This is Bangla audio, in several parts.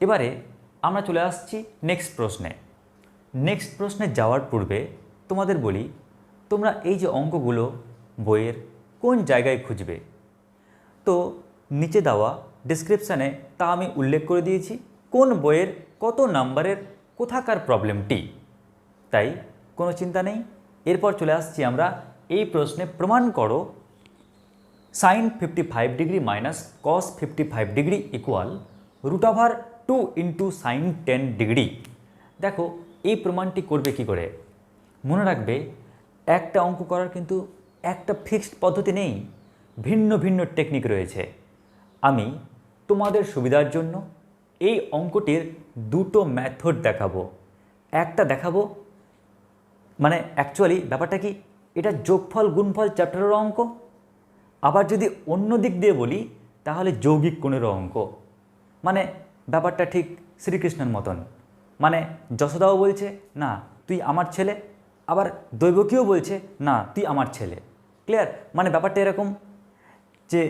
এবারে আমরা চলে আসছি নেক্সট প্রশ্নে। নেক্সট প্রশ্নে যাওয়ার পূর্বে তোমাদের বলি, তোমরা এই যে অঙ্কগুলো বইয়ের কোন জায়গায় খুঁজবে, তো নিচে দেওয়া ডেসক্রিপশানে তা আমি উল্লেখ করে দিয়েছি কোন বইয়ের কত নাম্বারের কোথাকার প্রবলেমটি। তাই কোনো চিন্তা নেই। এরপর চলে আসছি আমরা এই প্রশ্নে, প্রমাণ করো sine 55 degree minus cos 55 degree equal √2 into sine 10 degree. দেখো এই প্রমাণটি করবে কি করে। মনে রাখবে, একটা অঙ্ক করার কিন্তু একটা ফিক্সড পদ্ধতি নেই, ভিন্ন ভিন্ন টেকনিক রয়েছে। আমি তোমাদের সুবিধার জন্য এই অঙ্কটির দুটো মেথড দেখাবো। একটা দেখাবো, মানে অ্যাকচুয়ালি ব্যাপারটা কি, এটা যোগফল গুণফল চ্যাপ্টারের অঙ্ক। আবার যদি অন্য দিক দিয়ে বলি তাহলে যৌগিক কোণেরও অঙ্ক। মানে ব্যাপারটা ঠিক শ্রীকৃষ্ণের মতন, মানে যশোদাও বলছে না তুই আমার ছেলে, আবার দৈবকীও বলছে না তুই আমার ছেলে। ক্লিয়ার? মানে ব্যাপারটা এরকম যে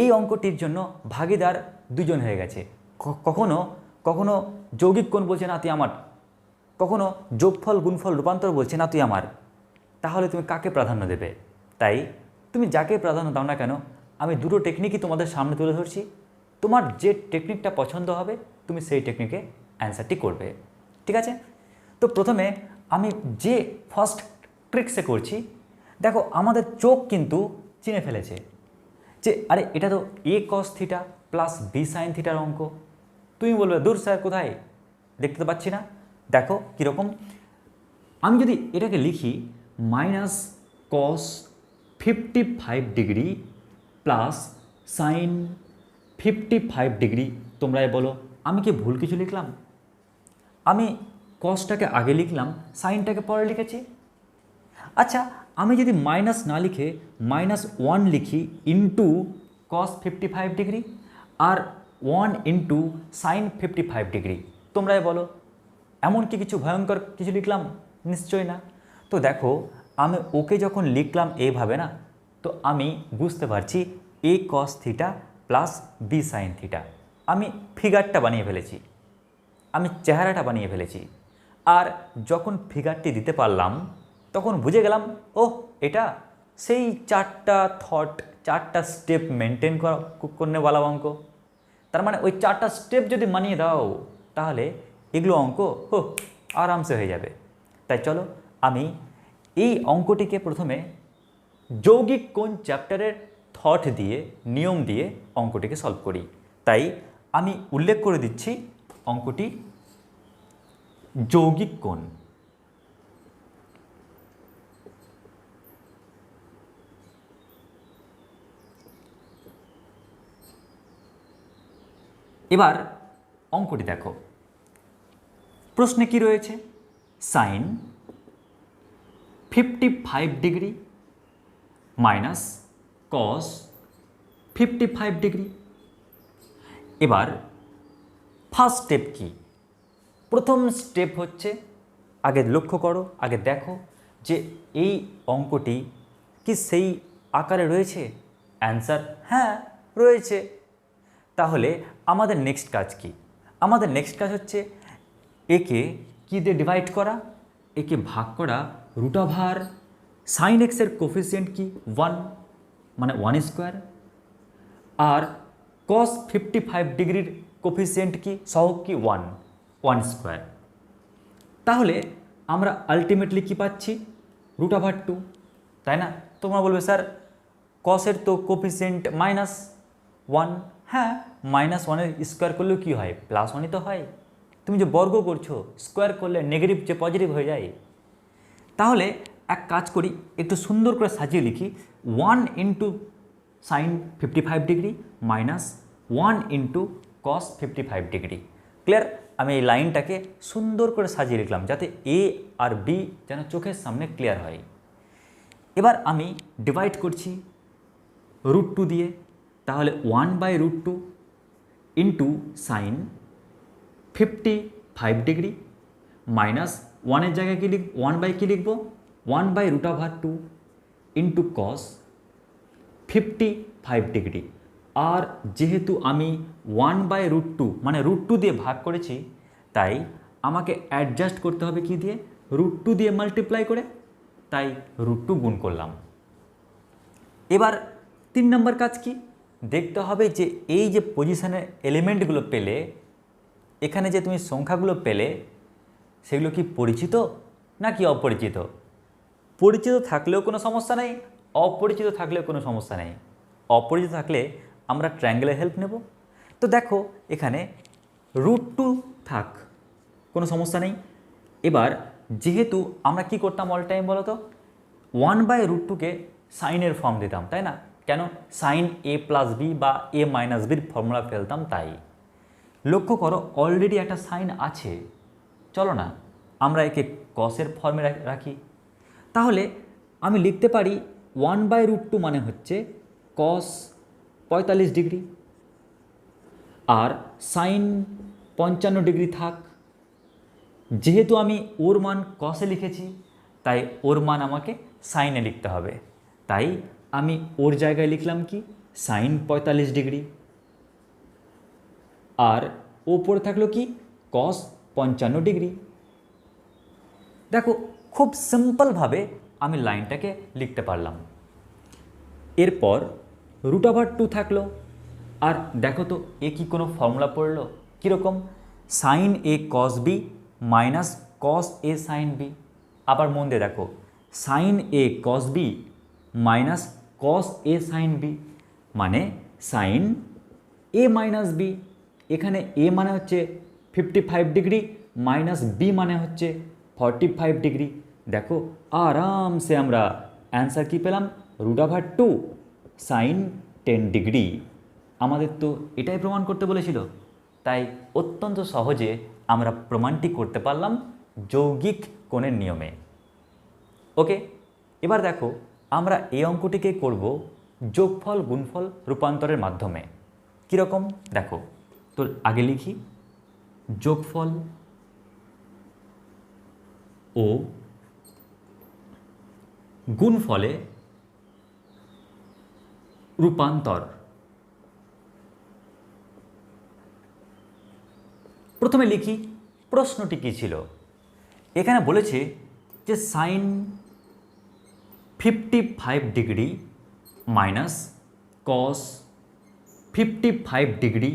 এই অঙ্কটির জন্য ভাগিদার দুজন হয়ে গেছে। কখনো কখনো যৌগিক কোণ বলছে না তুই আমার, কখনো যোগফল গুণফল রূপান্তর বলছে না তুই আমার। তাহলে তুমি কাকে প্রাধান্য দেবে? তাই তুমি যাকে প্রাধান্য দাও না কেন, আমি দুটো টেকনিকই তোমাদের সামনে তুলে ধরছি। তোমার যে টেকনিকটা পছন্দ হবে তুমি সেই টেকনিকে অ্যান্সারটি করবে। ঠিক আছে? তো প্রথমে আমি যে ফার্স্ট ট্রিক্সে করছি, দেখো আমাদের চোখ কিন্তু চিনে ফেলেছে যে আরে এটা তো a cos theta plus b sin থিটার অঙ্ক। তুমি বলবে দূর স্যার কোথায়, দেখতে তো পাচ্ছি না। দেখো কীরকম, আমি যদি এটাকে লিখি minus cos 55 degree plus sign 55 degree, তোমরা বলো আমি কি ভুল কিছু লিখলাম? আমি কসটাকে আগে লিখলাম, সাইনটাকে পরে লিখেছি। আচ্ছা, আমি যদি মাইনাস না লিখে -1 লিখি ইন্টু কস 55 ডিগ্রি আর 1 ইন্টু সাইন 55 ডিগ্রি, তোমরাই বলো এমন কি কিছু ভয়ঙ্কর কিছু লিখলাম? নিশ্চয়ই না। তো দেখো আমি ওকে যখন লিখলাম এইভাবে না, তো আমি বুঝতে পারছি a cos theta plus b sin theta. আমি ফিগারটা বানিয়ে ফেলেছি, আমি চেহারাটা বানিয়ে ফেলেছি। আর যখন ফিগারটি দিতে পারলাম তখন বুঝে গেলাম ও এটা সেই চারটা স্টেপ মেনটেন করনেওয়ালা অঙ্ক। তার মানে ওই 4টা স্টেপ যদি মানিয়ে দাও তাহলে এগুলো অঙ্ক আরামসে হয়ে যাবে। তাই চলো আমি এই অঙ্কটিকে প্রথমে যৌগিক কোণ চ্যাপ্টারের থট দিয়ে, নিয়ম দিয়ে অঙ্কটিকে সলভ করি। তাই আমি উল্লেখ করে দিচ্ছি অঙ্কটি যৌগিক কোণ। এবার অঙ্কটি দেখো, প্রশ্নে কি রয়েছে, sine 55 degree minus cos 55 degree. এবার ফার্স্ট স্টেপ কি? প্রথম স্টেপ হচ্ছে, আগে লক্ষ্য করো, আগে দেখো যে এই অঙ্কটি কি সেই আকারে রয়েছে। অ্যান্সার হ্যাঁ রয়েছে। তাহলে আমাদের নেক্সট কাজ কি? আমাদের নেক্সট কাজ হচ্ছে একে কী দিয়ে ডিভাইড করা, একে ভাগ করা √, সাইন এক্সের কোফিসিয়েন্ট কি 1, মানে 1 স্কোয়ার, আর কস 55 ডিগ্রির কোফিসিয়েন্ট কি, সহগ কি 1 স্কোয়ার। তাহলে আমরা আলটিমেটলি কি পাচ্ছি, √2, তাই না? তোমরা বলবে স্যার কসের তো কোফিসিয়েন্ট -1, হ্যাঁ -1-এর স্কোয়ার করলেও কী হয়, +1ই তো হয়। তুমি যে বর্গ করছো, স্কোয়ার করলে নেগেটিভ যে পজিটিভ হয়ে যায়। তাহলে এক কাজ করি, একটু সুন্দর করে সাজিয়ে লিখি 1 into sign 55 degree minus 1 into কস 55 ডিগ্রি। ক্লিয়ার? আমি এই লাইনটাকে সুন্দর করে সাজিয়ে লিখলাম যাতে এ আর বি যেন চোখের সামনে ক্লিয়ার হয়। এবার আমি ডিভাইড করছি √2 দিয়ে, তাহলে 1/√2 ইন্টু সাইন 55 ডিগ্রি মাইনাস 1-এর জায়গায় কি লিখ 1 কি লিখব, 1/√2 ইন্টু কস 55 ডিগ্রি। আর যেহেতু আমি 1/√2 মানে √2 দিয়ে ভাগ করেছি, তাই আমাকে অ্যাডজাস্ট করতে হবে কি দিয়ে, √2 দিয়ে মাল্টিপ্লাই করে, তাই √2 গুণ করলাম। এবার 3 নম্বর কাজ কি, দেখতে হবে যে এই যে পজিশনের এলিমেন্টগুলো পেলে, এখানে যে তুমি সংখ্যাগুলো পেলে, সেগুলো কি পরিচিত নাকি অপরিচিত? পরিচিত থাকলেও কোনো সমস্যা নেই, অপরিচিত থাকলেও কোনো সমস্যা নেই। অপরিচিত থাকলে আমরা ট্রায়াঙ্গেলের হেল্প নেব। তো দেখো এখানে √2 থাক, কোনো সমস্যা নেই। এবার যেহেতু আমরা কি করতাম অল টাইম বলো তো, 1/√2কে সাইনের ফর্ম দিতাম, তাই না? কেন? সাইন a+b বা a-bর ফর্মুলা ফেলতাম, তাই। লক্ষ্য করো অলরেডি একটা সাইন আছে, চলো না আমরা একে কসের ফর্মে রাখি। তাহলে আমি লিখতে পারি 1/√2 মানে হচ্ছে কস 45 ডিগ্রি, আর সাইন 55 ডিগ্রি থাক। যেহেতু আমি ওর মান কসে লিখেছি, তাই ওর মান আমাকে সাইনে লিখতে হবে, তাই আমি ওর জায়গায় লিখলাম কি, সাইন 45 ডিগ্রি, আর ওপরে থাকলো কি, কস 55 ডিগ্রি। দেখো খুব সিম্পলভাবে আমি লাইনটাকে লিখতে পারলাম। এরপর √2 থাকলো, আর দেখো তো এ কি কোনো ফর্মুলা পড়লো? কীরকম? Sine a cos b minus cos a sine b। আবার মন দিয়ে দেখো, sine a cos b minus cos a sine b মানে সাইন a মাইনাস b। এখানে a মানে হচ্ছে 55 ডিগ্রি, মাইনাস b মানে হচ্ছে 45 ডিগ্রি। দেখো আরামসে আমরা অ্যান্সার কি পেলাম, √2 সাইন 10 ডিগ্রি। আমাদের তো এটাই প্রমাণ করতে বলেছিল, তাই অত্যন্ত সহজে আমরা প্রমাণটি করতে পারলাম যৌগিক কোণের নিয়মে। ওকে, এবার দেখো আমরা এই অঙ্কটিকে করব যোগফল গুণফল রূপান্তরের মাধ্যমে। কীরকম দেখো, তো আগে লিখি যোগফল ও গুণফলে রূপান্তর। প্রথমে লিখি প্রশ্নটি কী ছিল। এখানে বলেছে যে sine 55 degree minus cos 55 degree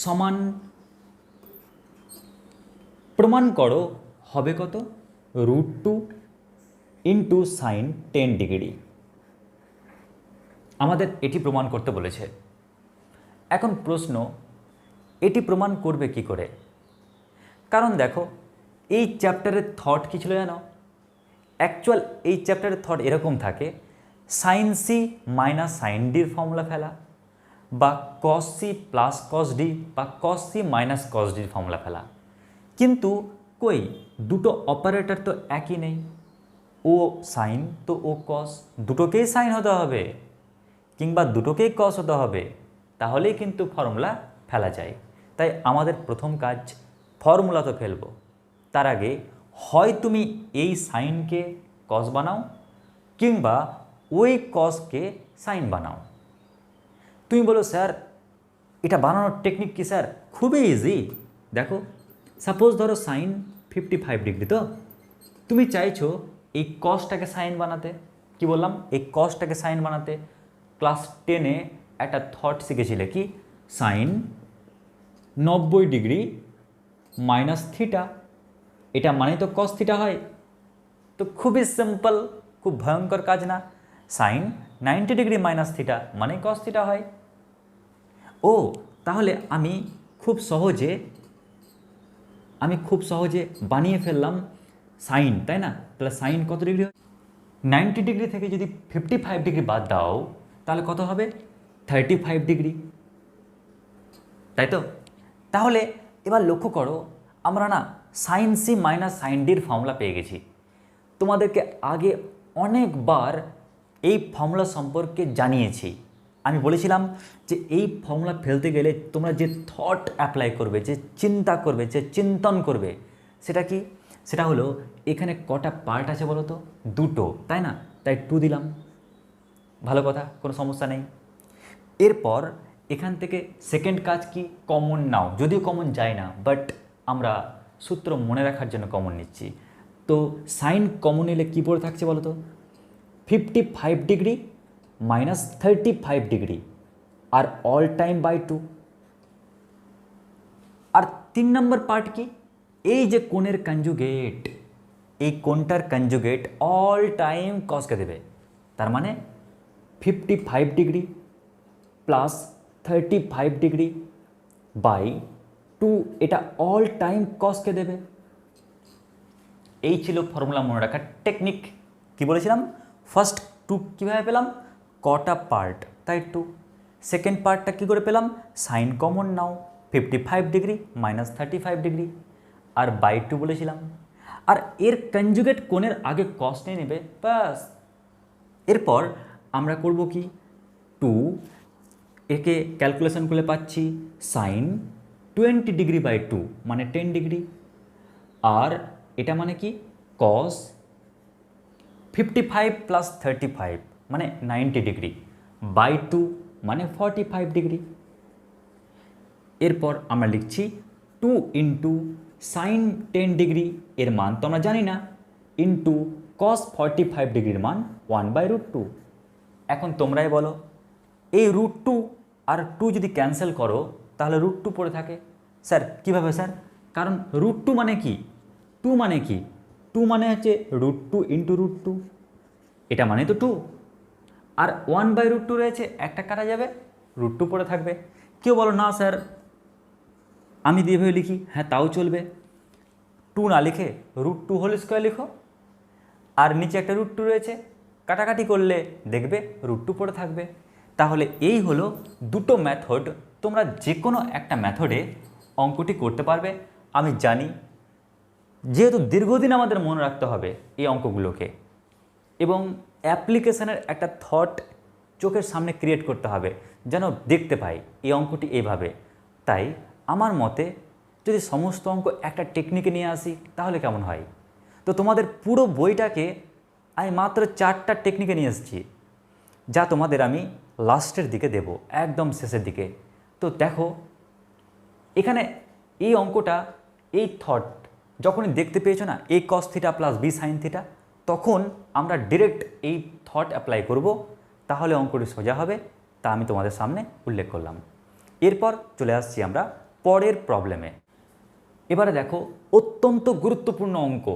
সমান প্রমাণ করো হবে কত, √2 ইন্টু সাইন 10 ডিগ্রি। আমাদের এটি প্রমাণ করতে বলেছে। এখন প্রশ্ন, এটি প্রমাণ করবে কি করে? কারণ দেখো এই চ্যাপ্টারের থট কী ছিল জানো? অ্যাকচুয়াল এই চ্যাপ্টারের থট এরকম থাকে, সাইন সি মাইনাস সাইন ডির ফর্মুলা ফেলা, বা cos C plus cos D, বা কস সি মাইনাস কস ডির ফর্মুলা ফেলা। কিন্তু কই, দুটো অপারেটর তো একই নেই, ও সাইন তো ও কস, দুটোকেই সাইন হতে হবে কিংবা দুটোকেই কস হতে হবে, তাহলেই কিন্তু ফর্মুলা ফেলা যায়। তাই আমাদের প্রথম কাজ ফর্মুলা তো ফেলবো, তার আগে হয় তুমি এই সাইনকে কস বানাও কিংবা ওই কসকে সাইন বানাও। তুমি বলো স্যার এটা বানানোর টেকনিক কি স্যার? খুবই ইজি। দেখো সাপোজ ধরো সাইন 55 ডিগ্রি, তো তুমি চাইছো এই কসটাকে সাইন বানাতে। কি বললাম? এই কসটাকে সাইন বানাতে। ক্লাস 10-এ একটা থট শিখেছিলে কি, সাইন 90 ডিগ্রি মাইনাস থিটা, এটা মানে তো কস থিটা হয়। তো খুবই সিম্পল, খুব ভয়ঙ্কর কাজ না। সাইন 90 ডিগ্রি মাইনাস থিটা মানে কস থিটা হয়। ও তাহলে আমি খুব সহজে বানিয়ে ফেললাম সাইন, তাই না? তাহলে সাইন কত ডিগ্রি হয়? 90 ডিগ্রি থেকে যদি 55 ডিগ্রি বাদ দাও তাহলে কত হবে? 35 ডিগ্রি, তাই তো? তাহলে এবার লক্ষ্য করো, আমরা না সাইন সি মাইনাস সাইন ডির ফর্মুলা পেয়ে গেছি। তোমাদেরকে আগে অনেকবার এই ফর্মুলা সম্পর্কে জানিয়েছি। আমি বলেছিলাম যে এই ফর্মুলা ফেলতে গেলে তোমরা যে থট অ্যাপ্লাই করবে, যে চিন্তা করবে, যে চিন্তন করবে, সেটা কি? সেটা হলো এখানে কটা পার্ট আছে বলো তো? দুটো, তাই না? তাই 2 দিলাম, ভালো কথা, কোনো সমস্যা নেই। এরপর এখান থেকে সেকেন্ড কাজ কি, কমন নাও, যদিও কমন যায় না বাট আমরা সূত্র মনে রাখার জন্য কমন নিচ্ছি। তো সাইন কমন নিলে কী পড়ে থাকছে বলো তো, 55 ডিগ্রি মাইনাস 35 ডিগ্রি আর অল টাইম বাই 2। আর 3 নম্বর পার্ট কি, এই যে কোণের কনজুগেট, এই কোণটার কনজুগেট অল টাইম কসকে দেবে, তার মানে 55 ডিগ্রি প্লাস 35 ডিগ্রি বাই 2, এটা অল টাইম কসকে দেবে। এই ছিল ফর্মুলা মনে রাখার টেকনিক। কি বলেছিলাম, ফার্স্ট 2 কীভাবে পেলাম, কটা পার্ট তাই 2। সেকেন্ড পার্টটা কী করে পেলাম, সাইন কমন নাও 55 ডিগ্রি মাইনাস 35 ডিগ্রি আর বাই 2 বলেছিলাম। আর এর কনজুগেট কোণের আগে কস নিয়ে নেবে ব্যাস। এরপর আমরা করব কি, 2 একে ক্যালকুলেশন করলে পাচ্ছি সাইন 20 ডিগ্রি বাই 2 মানে 10 ডিগ্রি, আর এটা মানে কি কস 55 প্লাস 35 মানে 90 ডিগ্রি বাই 2 মানে 45 ডিগ্রি। এরপর আমরা লিখছি 2 ইন্টু সাইন 10 ডিগ্রি এর মান তো আমরা জানি না, ইন্টু কস 45 ডিগ্রির মান 1/√2। এখন তোমরাই বলো, এই √2 আর 2 যদি ক্যান্সেল করো তাহলে √2 পড়ে থাকে। স্যার কীভাবে স্যার, কারণ √2 মানে কি, 2 মানে কি, 2 মানে হচ্ছে √2 ইন্টু √2, এটা মানে তো 2, আর 1/√2 রয়েছে, একটা কাটা যাবে, √2 পড়ে থাকবে। কেউ বলো না স্যার আমি দিয়ে ভেবে লিখি, হ্যাঁ তাও চলবে, 2 না লিখে √2 হোল স্কোয়ার লিখো, আর নিচে একটা √2 রয়েছে, কাটাকাটি করলে দেখবে √2 পড়ে থাকবে। তাহলে এই হলো দুটো মেথড, তোমরা যে কোনো একটা মেথডে অঙ্কটি করতে পারবে। আমি জানি যেহেতু দীর্ঘদিন আমাদের মনে রাখতে হবে এই অঙ্কগুলোকে, এবং অ্যাপ্লিকেশনের একটা থট চোখের সামনে ক্রিয়েট করতে হবে যেন দেখতে পাই এই অঙ্কটি এইভাবে। তাই আমার মতে যদি সমস্ত অঙ্ক একটা টেকনিকে নিয়ে আসি তাহলে কেমন হয়। তো তোমাদের পুরো বইটাকে আমি মাত্র 4টা টেকনিকে নিয়ে এসেছি, যা তোমাদের আমি লাস্টের দিকে দেব, একদম শেষের দিকে। তো দেখো এখানে এই অঙ্কটা, এই থট যখনই দেখতে পেয়েছো না, a cos theta plus b sine theta, তখন আমরা ডিরেক্ট এই থট অ্যাপ্লাই করব, তাহলে অঙ্কটি সোজা হবে। তা আমি তোমাদের সামনে উল্লেখ করলাম। এরপর চলে আসছি আমরা পরের প্রবলেমে। এবারে দেখো অত্যন্ত গুরুত্বপূর্ণ অঙ্ক,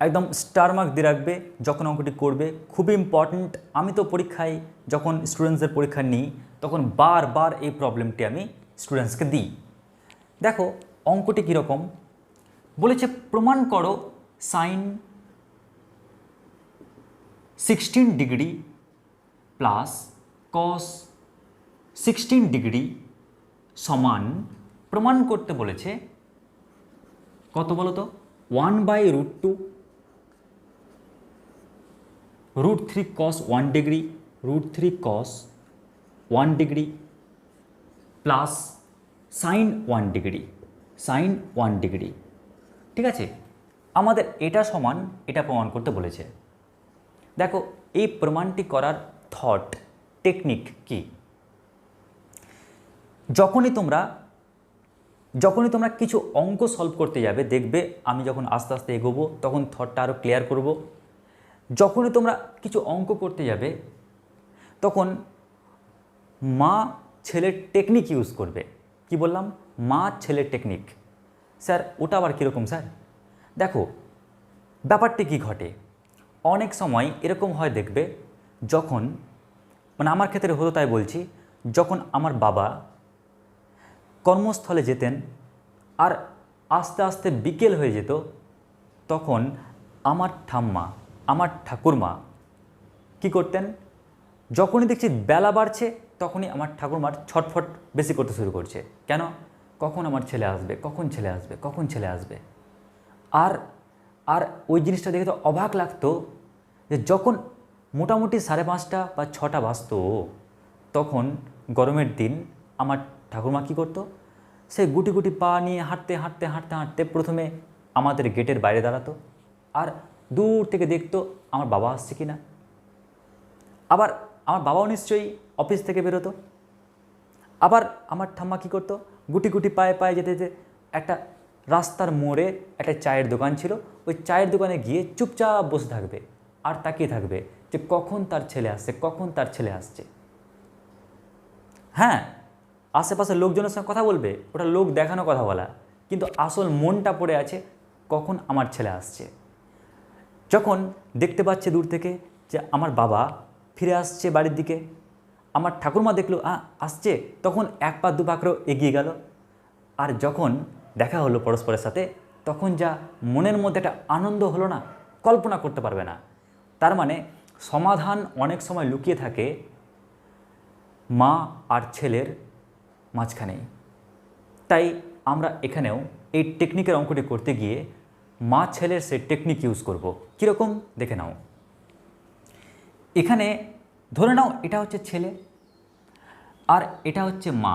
একদম স্টার মার্ক দিয়ে রাখবে যখন অঙ্কটি করবে, খুবই ইম্পর্ট্যান্ট। আমি তো পরীক্ষায় যখন স্টুডেন্টসদের পরীক্ষা নিই তখন বারবার এই প্রবলেমটি আমি স্টুডেন্টসকে দিই। দেখো অঙ্কটি কীরকম বলেছে, প্রমাণ করো sine 16 degree plus cos 16 degree সমান, প্রমাণ করতে বলেছে কত বলো তো, 1/√2 √3 cos 1 degree, √3 cos 1 degree plus sine 1 degree, sine 1 degree. ঠিক আছে, আমাদের এটা সমান এটা প্রমাণ করতে বলেছে। দেখো এই প্রমাণটি করার থট টেকনিক কি, যখনই তোমরা কিছু অঙ্ক সলভ করতে যাবে, দেখবে আমি যখন আস্তে আস্তে এগোবো তখন থটটা আরও ক্লিয়ার করব। যখনই তোমরা কিছু অঙ্ক করতে যাবে তখন মা ছেলের টেকনিক ইউজ করবে। কি বললাম, মা ছেলের টেকনিক। স্যার ওটা আবার কীরকম স্যার? দেখো ব্যাপারটি কি ঘটে, অনেক সময় এরকম হয় দেখবে, যখন মানে আমার ক্ষেত্রে হতো তাই বলছি, যখন আমার বাবা কর্মস্থলে যেতেন আর আস্তে আস্তে বিকেল হয়ে যেত, তখন আমার ঠাম্মা, আমার ঠাকুরমা কি করতেন, যখনই দেখছি বেলা বাড়ছে তখনই আমার ঠাকুরমার ছটফট বেশি করতে শুরু করছে, কেন, কখন আমার ছেলে আসবে, কখন ছেলে আসবে, কখন ছেলে আসবে। আর আর ওই জিনিসটা দেখে তো অবাক লাগতো যে যখন মোটামুটি 5:30 বা 6টা বাজতো, তখন গরমের দিন আমার ঠাকুরমা কী করতো, সে গুটি গুটি পা নিয়ে হাঁটতে হাঁটতে হাঁটতে হাঁটতে প্রথমে আমাদের গেটের বাইরে দাঁড়াতো আর দূর থেকে দেখতো আমার বাবা আসছে কি না। আবার আমার বাবাও নিশ্চয়ই অফিস থেকে বেরোতো, আবার আমার ঠাম্মা কী করতো, গুটি গুটি পায়ে পায়ে যেতে যেতে একটা রাস্তার মোড়ে একটা চায়ের দোকান ছিল, ওই চায়ের দোকানে গিয়ে চুপচাপ বসে থাকবে আর তাকিয়ে থাকবে যে কখন তার ছেলে আসছে, কখন তার ছেলে আসছে। হ্যাঁ, আশেপাশের লোকজনের সঙ্গে কথা বলবে, ওটা লোক দেখানো কথা বলা, কিন্তু আসল মনটা পড়ে আছে কখন আমার ছেলে আসছে। যখন দেখতে পাচ্ছে দূর থেকে যে আমার বাবা ফিরে আসছে বাড়ির দিকে, আমার ঠাকুরমা দেখলো আসছে, তখন এক পা দু পা করেও এগিয়ে গেল। আর যখন দেখা হলো পরস্পরের সাথে, তখন যা মনের মধ্যে একটা আনন্দ হলো না, কল্পনা করতে পারবে না। তার মানে সমাধান অনেক সময় লুকিয়ে থাকে মা আর ছেলের মাঝখানেই। তাই আমরা এখানেও এই টেকনিকের অঙ্কটি করতে গিয়ে মা ছেলের সে টেকনিক ইউজ করব। কীরকম দেখে নাও। এখানে ধরে নাও এটা হচ্ছে ছেলে আর এটা হচ্ছে মা।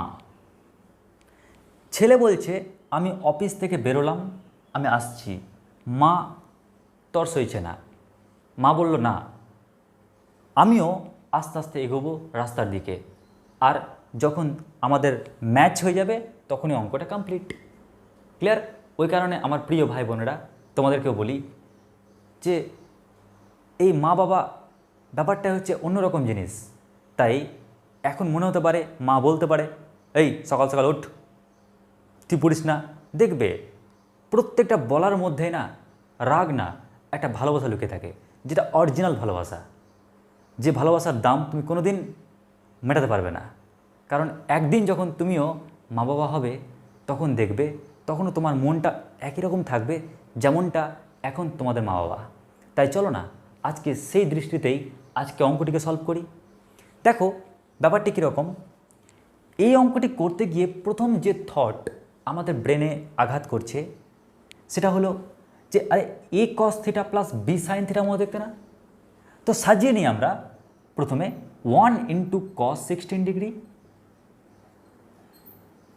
ছেলে বলছে আমি অফিস থেকে বেরোলাম, আমি আসছি। মা তর সইছে না, মা বলল না, আমিও আস্তে আস্তে এগোবো রাস্তার দিকে। আর যখন আমাদের ম্যাচ হয়ে যাবে তখনই অঙ্কটা কমপ্লিট। ক্লিয়ার? ওই কারণে আমার প্রিয় ভাই বোনেরা, তোমাদেরকেও বলি যে এই মা বাবা ব্যাপারটা হচ্ছে অন্যরকম জিনিস। তাই এখন মনে হতে পারে, মা বলতে পারে এই সকাল সকাল ওঠ, তুই পড়িস না। দেখবে প্রত্যেকটা বলার মধ্যে না রাগ না, একটা ভালোবাসা লুকিয়ে থাকে, যেটা অরিজিনাল ভালোবাসা। যে ভালোবাসার দাম তুমি কোনো দিন মেটাতে পারবে না। কারণ একদিন যখন তুমিও মা বাবা হবে, তখন দেখবে তখনও তোমার মনটা একই রকম থাকবে যেমনটা এখন তোমাদের মা বাবা। তাই চলো না আজকে সেই দৃষ্টিতেই আজকে অঙ্কটিকে সলভ করি। দেখো ব্যাপারটি কীরকম। এই অঙ্কটি করতে গিয়ে প্রথম যে থট আমাদের ব্রেনে আঘাত করছে সেটা হলো যে আরে A cos theta plus B sine থিটার মতো দেখতে না। তো সাজিয়ে নিই আমরা প্রথমে 1 into cos 16 degree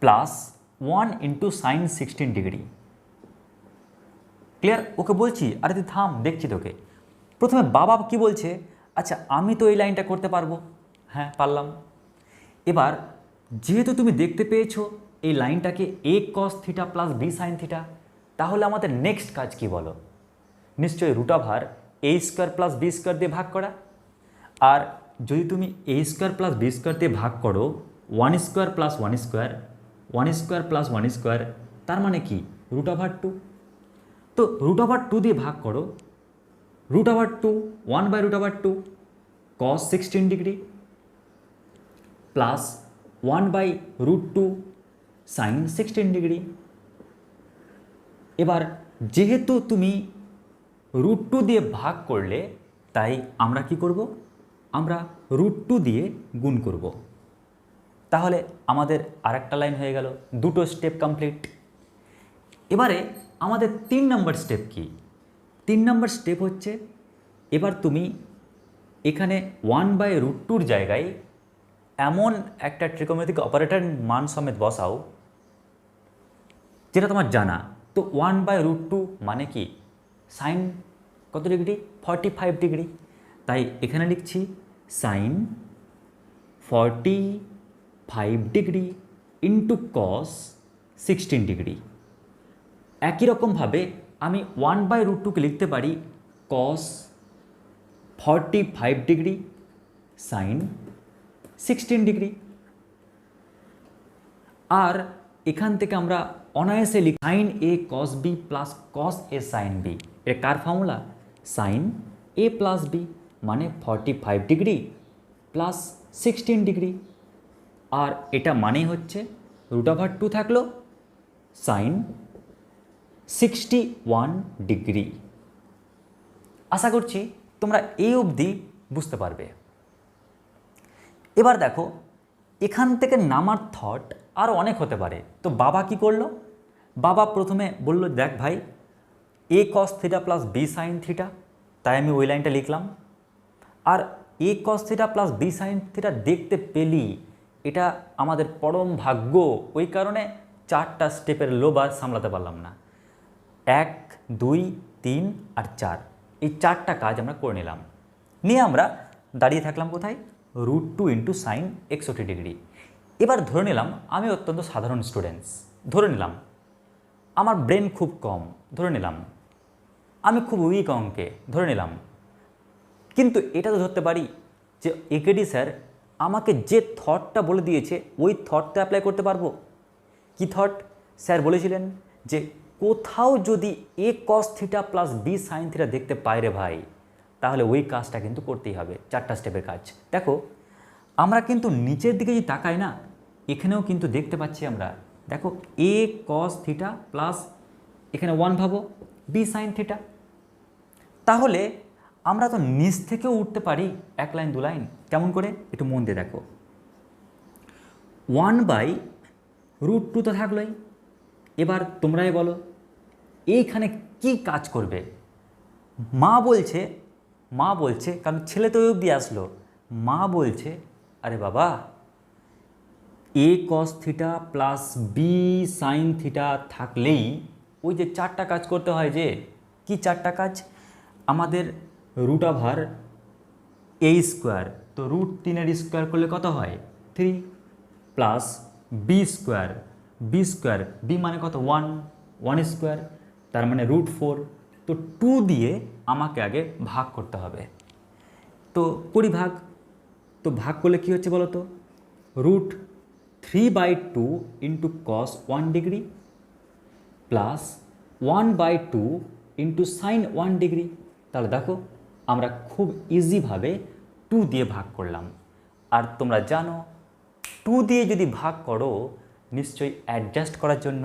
plus 1 into sine 16 degree. Clear? Okay বলছি আরে তুই থাম, দেখছি তোকে। প্রথমে বাবা কি বলছে, আচ্ছা আমি তো এই লাইনটা করতে পারবো। হ্যাঁ পারলাম। এবার যেহেতু তুমি দেখতে পেয়েছো এই লাইনটাকে A cos theta plus B sine theta, তাহলে আমাদের নেক্সট কাজ কি বলো? নিশ্চয়ই root over A square plus B square দিয়ে ভাগ করা। আর যদি তুমি A square plus B square দিয়ে ভাগ করো 1 square plus 1 square, 1 square plus 1 square, তার মানে কি রুট ওভার 2। তো রুট ওভার 2 দিয়ে ভাগ করো, root over 2 1 by root over 2 cos 16 degree plus 1 by root 2 sine 16 degree. এবার যেহেতু তুমি রুট 2 দিয়ে ভাগ করলে, তাই আমরা কি করব, আমরা রুট 2 দিয়ে গুণ করব। তাহলে আমাদের আরেকটা লাইন হয়ে গেল, দুটো স্টেপ কমপ্লিট। এবারে আমাদের 3 নম্বর স্টেপ কি? 3 নম্বর স্টেপ হচ্ছে এবার তুমি এখানে 1 বাই রুট 2-র জায়গায় এমন একটা ট্রিগোনোমেট্রিক অপারেটর মান সমেত বসাও যেটা তোমার জানা। তো 1 বাই রুট 2 মানে কি, সাইন কত ডিগ্রি? 45 ডিগ্রি। তাই এখানে লিখছি sine 45 degree into cos 16 degree. একই রকমভাবে আমি 1 বাই রুট 2-কে লিখতে পারি কস 45 ডিগ্রি সাইন 16 ডিগ্রি। আর এখান থেকে আমরা অনায়াসে লিখি sine A cos B plus cos A sine B. এটা কার formula? Sine A plus B মানে 45 ডিগ্রি প্লাস 16 ডিগ্রি। আর এটা মানেই হচ্ছে রুট ওভার 2 থাকলো সাইন 61 ডিগ্রি। আশা করছি তোমরা এই অবধি বুঝতে পারবে। এবার দেখো এখান থেকে নামার থট আরও অনেক হতে পারে। তো বাবা কি করলো? বাবা প্রথমে বলল দেখ ভাই A cos theta plus B sine theta, তাই আমি ওই লাইনটা লিখলাম। আর A cos theta plus B sine theta দেখতে পেলি, এটা আমাদের পরম ভাগ্য। ওই কারণে 4টা স্টেপের লোবার সামলাতে পারলাম না। 1 2 3 আর 4, এই 4টা কাজ আমরা করে নিলাম। নিয়ে আমরা দাঁড়িয়ে থাকলাম কোথায়? Root 2 into sine 61 degree. এবার ধরে নিলাম আমি অত্যন্ত সাধারণ স্টুডেন্টস, ধরে নিলাম আমার ব্রেন খুব কম, ধরে নিলাম আমি খুব উইক অঙ্কে, ধরে নিলাম। কিন্তু এটা তো ধরতে পারি যে একেডি স্যার আমাকে যে থটটা বলে দিয়েছে ওই থটটা অ্যাপ্লাই করতে পারবো। কি থট? স্যার বলেছিলেন যে কোথাও যদি A cos theta plus B sine theta দেখতে পাই রে ভাই, তাহলে ওই কাজটা কিন্তু করতেই হবে। 4টা স্টেপের কাজ। দেখো আমরা কিন্তু নিচের দিকে যদি তাকাই না, এখানেও কিন্তু দেখতে পাচ্ছি আমরা, দেখো এ কস থিটা প্লাস এখানে 1 ভাবো বি সাইন থিটা। তাহলে আমরা তো নিচ থেকেও উঠতে পারি 1 লাইন 2 লাইন। কেমন করে? একটু মন দিয়ে দেখো। 1/√2 তো থাকলোই। এবার তোমরাই বলো এইখানে কি কাজ করবে? মা বলছে কারণ ছেলে তো অবধি আসলো, মা বলছে আরে বাবা A cos theta plus B sine theta থাকলেই ওই যে 4টা কাজ করতে হয়। যে কি 4টা কাজ? আমাদের √/a², তো √3 স্কোয়ার করলে কত হয়? 3 প্লাস b² বি মানে কত? 1 স্কোয়ার, তার মানে √4। তো 2 দিয়ে আমাকে আগে ভাগ করতে হবে। তো করি ভাগ। তো ভাগ করলে কি হচ্ছে বলো তো? √3/2 into cos 1 degree plus 1/2 into sign 1 degree. তাহলে দেখো আমরা খুব ইজিভাবে 2 দিয়ে ভাগ করলাম। আর তোমরা জানো 2 দিয়ে যদি ভাগ করো নিশ্চয়ই অ্যাডজাস্ট করার জন্য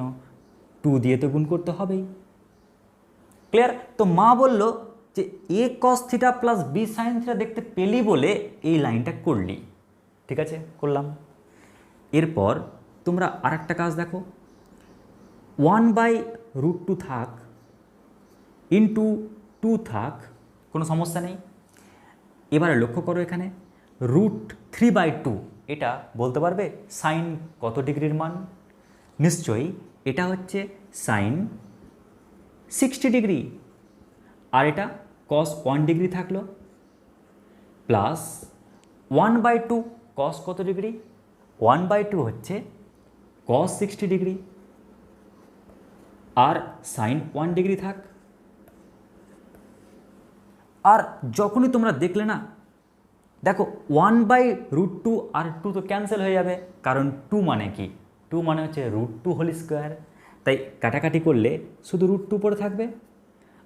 2 দিয়ে তো গুণ করতে হবেই। ক্লিয়ার? তো মা বলল যে A cos theta plus B sine theta দেখতে পেলি বলে এই লাইনটা করলি। ঠিক আছে, করলাম। এরপর তোমরা আরেকটা কাজ দেখো, 1/√2 থাক ইন্টু 2 থাক, কোনো সমস্যা নেই। এবারে লক্ষ্য করো এখানে √3/2, এটা বলতে পারবে সাইন কত ডিগ্রির মান? নিশ্চয়ই এটা হচ্ছে সাইন 60 ডিগ্রি। আর এটা কস 1 ডিগ্রি থাকলো প্লাস 1/2 কস কত ডিগ্রি? 1/2 হচ্ছে কস 60 ডিগ্রি আর সাইন 1 ডিগ্রি থাক। আর যখনই তোমরা দেখলে না, দেখো 1/√2 আর 2 তো ক্যান্সেল হয়ে যাবে, কারণ 2 মানে কি? 2 মানে হচ্ছে √2²। তাই কাটাকাটি করলে শুধু √2 পড়ে থাকবে।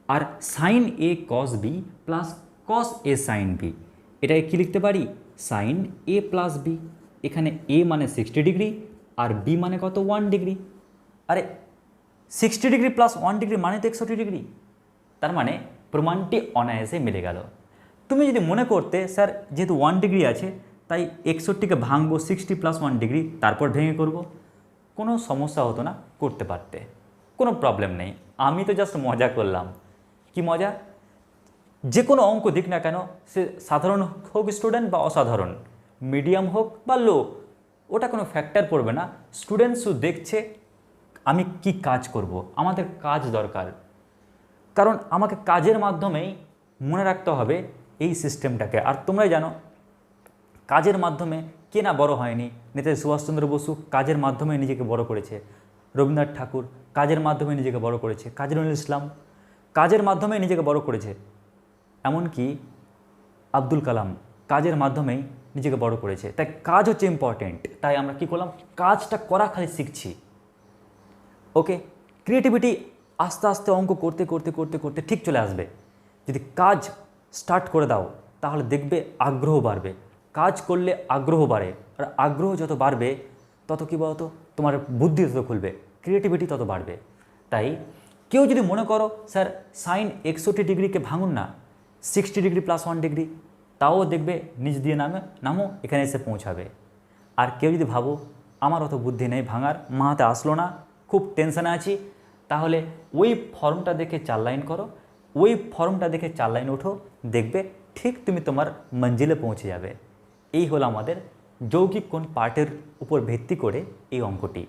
আর sign A cos B plus cos A sine B, এটাকে কী লিখতে পারি? Sign A plus B. এখানে এ মানে 60 ডিগ্রি আর বি মানে কত? 1 ডিগ্রি। আরে 60 ডিগ্রি প্লাস 1 ডিগ্রি মানে তো 61 ডিগ্রি। তার মানে প্রমাণটি অনায়াসে মিলে গেল। তুমি যদি মনে করতে স্যার যেহেতু 1 ডিগ্রি আছে তাই 61কে ভাঙবো 60 প্লাস 1 ডিগ্রি তারপর ভেঙে করব, কোনো সমস্যা হতো না, করতে পারতে, কোনো প্রবলেম নেই। আমি তো জাস্ট মজা করলাম। কি মজা? যে কোনো অঙ্ক দিক না কেন, সে সাধারণ হোক স্টুডেন্ট বা অসাধারণ, মিডিয়াম হোক বা লো, ওটা কোনো ফ্যাক্টর পড়বে না। স্টুডেন্ট শুধু দেখছে আমি কি কাজ করব, আমাদের কাজ দরকার। কারণ আমাকে কাজের মাধ্যমেই মনে রাখতে হবে এই সিস্টেমটাকে। আর তোমরাই জানো কাজের মাধ্যমে কে না বড় হয়নি? নেতাজি সুভাষচন্দ্র বসু কাজের মাধ্যমে নিজেকে বড় করেছে, রবীন্দ্রনাথ ঠাকুর কাজের মাধ্যমে নিজেকে বড় করেছে, কাজী নজরুল ইসলাম কাজের মাধ্যমে নিজেকে বড় করেছে, এমনকি আব্দুল কালাম কাজের মাধ্যমেই নিজেকে বড় করেছে। তাই কাজ হচ্ছে ইম্পর্টেন্ট। তাই আমরা কি করলাম? কাজটা করা খালি শিখছি। ওকে, ক্রিয়েটিভিটি আস্তে আস্তে অঙ্ক করতে করতে করতে করতে ঠিক চলে আসবে। যদি কাজ স্টার্ট করে দাও তাহলে দেখবে আগ্রহ বাড়বে। কাজ করলে আগ্রহ বাড়ে, আর আগ্রহ যত বাড়বে তত কী বলতো, তোমার বুদ্ধি তত খুলবে, ক্রিয়েটিভিটি তত বাড়বে। তাই কেউ যদি মনে করো স্যার সাইন 61 ডিগ্রিকে ভাঙুন না 60 ডিগ্রি প্লাস 1 ডিগ্রি, তাও দেখবে নিচ দিয়ে নামো এখানে এসে পৌঁছাবে। আর কেউ যদি ভাবো আমার অত বুদ্ধি নেই, ভাঙার মাথাতে আসলো না, খুব টেনশানে আছি, তাহলে ওই ফর্মটা দেখে 4 লাইন করো, ওই ফর্মটা দেখে 4 লাইন ওঠো, দেখবে ঠিক তুমি তোমার মঞ্জিলে পৌঁছে যাবে। এই হলো আমাদের যৌগিক কোণ পার্টের উপর ভিত্তি করে এই অঙ্কটি।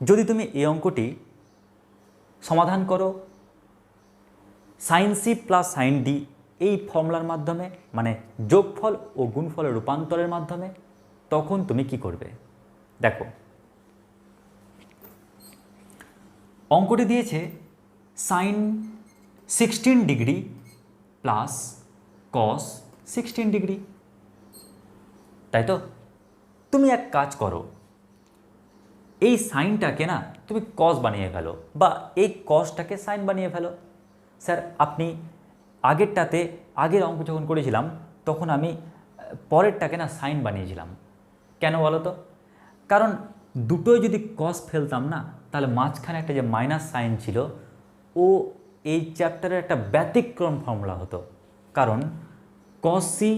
যদি তুমি এই অঙ্কটি সমাধান করো sine C plus sine D এই ফর্মুলার মাধ্যমে, মানে যোগফল ও গুণফলের রূপান্তরের মাধ্যমে, তখন তুমি কি করবে? দেখো অঙ্কটি দিয়েছে sine 16 degree plus cos 16 degree, তাই তো? তুমি এক কাজ করো, এই সাইনটাকে না তুমি কস বানিয়ে ফেলো, বা এই কসটাকে সাইন বানিয়ে ফেলো। স্যার আপনি আগের অঙ্ক যখন করেছিলাম তখন আমি পরেরটাকে না সাইন বানিয়েছিলাম, কেন বলো তো? কারণ দুটোই যদি কস ফেলতাম না, তাহলে মাঝখানে একটা যে মাইনাস সাইন ছিল ও এই চ্যাপ্টারের একটা ব্যতিক্রম ফর্মুলা হতো। কারণ কস সি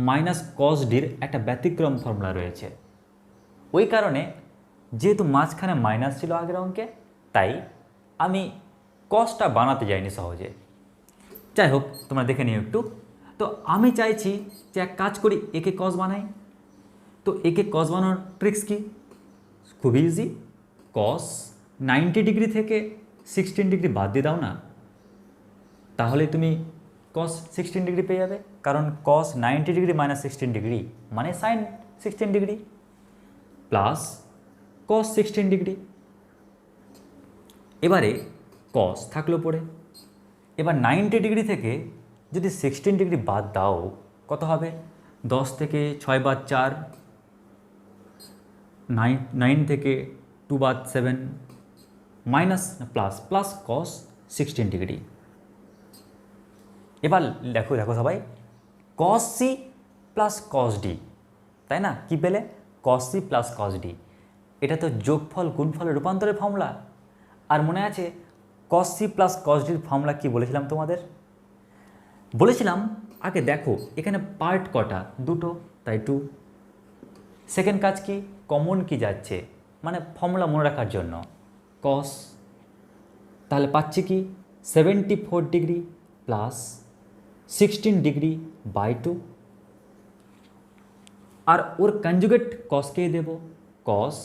মাইনাস কস ডির একটা ব্যতিক্রম ফর্মুলা রয়েছে। ওই কারণে যেহেতু মাঝখানে মাইনাস ছিল আগের অঙ্কে, তাই আমি কসটা বানাতে যাইনি সহজে। যাই হোক, তোমরা দেখে নিও একটু। তো আমি চাইছি যে এক কাজ করি, একে কস বানাই। তো একে কস বানানোর ট্রিক্স কি? খুব ইজি। কস 90 ডিগ্রি থেকে 16 ডিগ্রি বাদ দিয়ে দাও না, তাহলে তুমি কস 16 ডিগ্রি পেয়ে যাবে। কারণ কস 90 ডিগ্রি মাইনাস 16 ডিগ্রি মানে sine 16 degree plus cos 16 degree. এবারে কস থাকলো পড়ে। এবার 90 ডিগ্রি থেকে যদি 16 ডিগ্রি বাদ দাও, কত হবে? 10 থেকে 6 বাদ 4, 9 থেকে 2 বাদ 7, মাইনাস প্লাস কস 16 ডিগ্রি। এবার দেখো সবাই, cos C plus cos D, তাই না? কি পেলে? Cos C plus cos D. এটা তো যোগফল গুণফলের রূপান্তরের ফর্মুলা। আর মনে আছে কস সি প্লাস কস ডির ফর্মুলা কী বলেছিলাম তোমাদের? বলেছিলাম আগে দেখো এখানে পার্ট কটা? দুটো, তাই 2। সেকেন্ড কাজ কি? কমন কি যাচ্ছে, মানে ফর্মুলা মনে রাখার জন্য কস। তাহলে পাচ্ছি কি? 74 ডিগ্রি প্লাস 16 ডিগ্রি বাই 2। আর ওর কনজুগেট কসকেই দেব, cos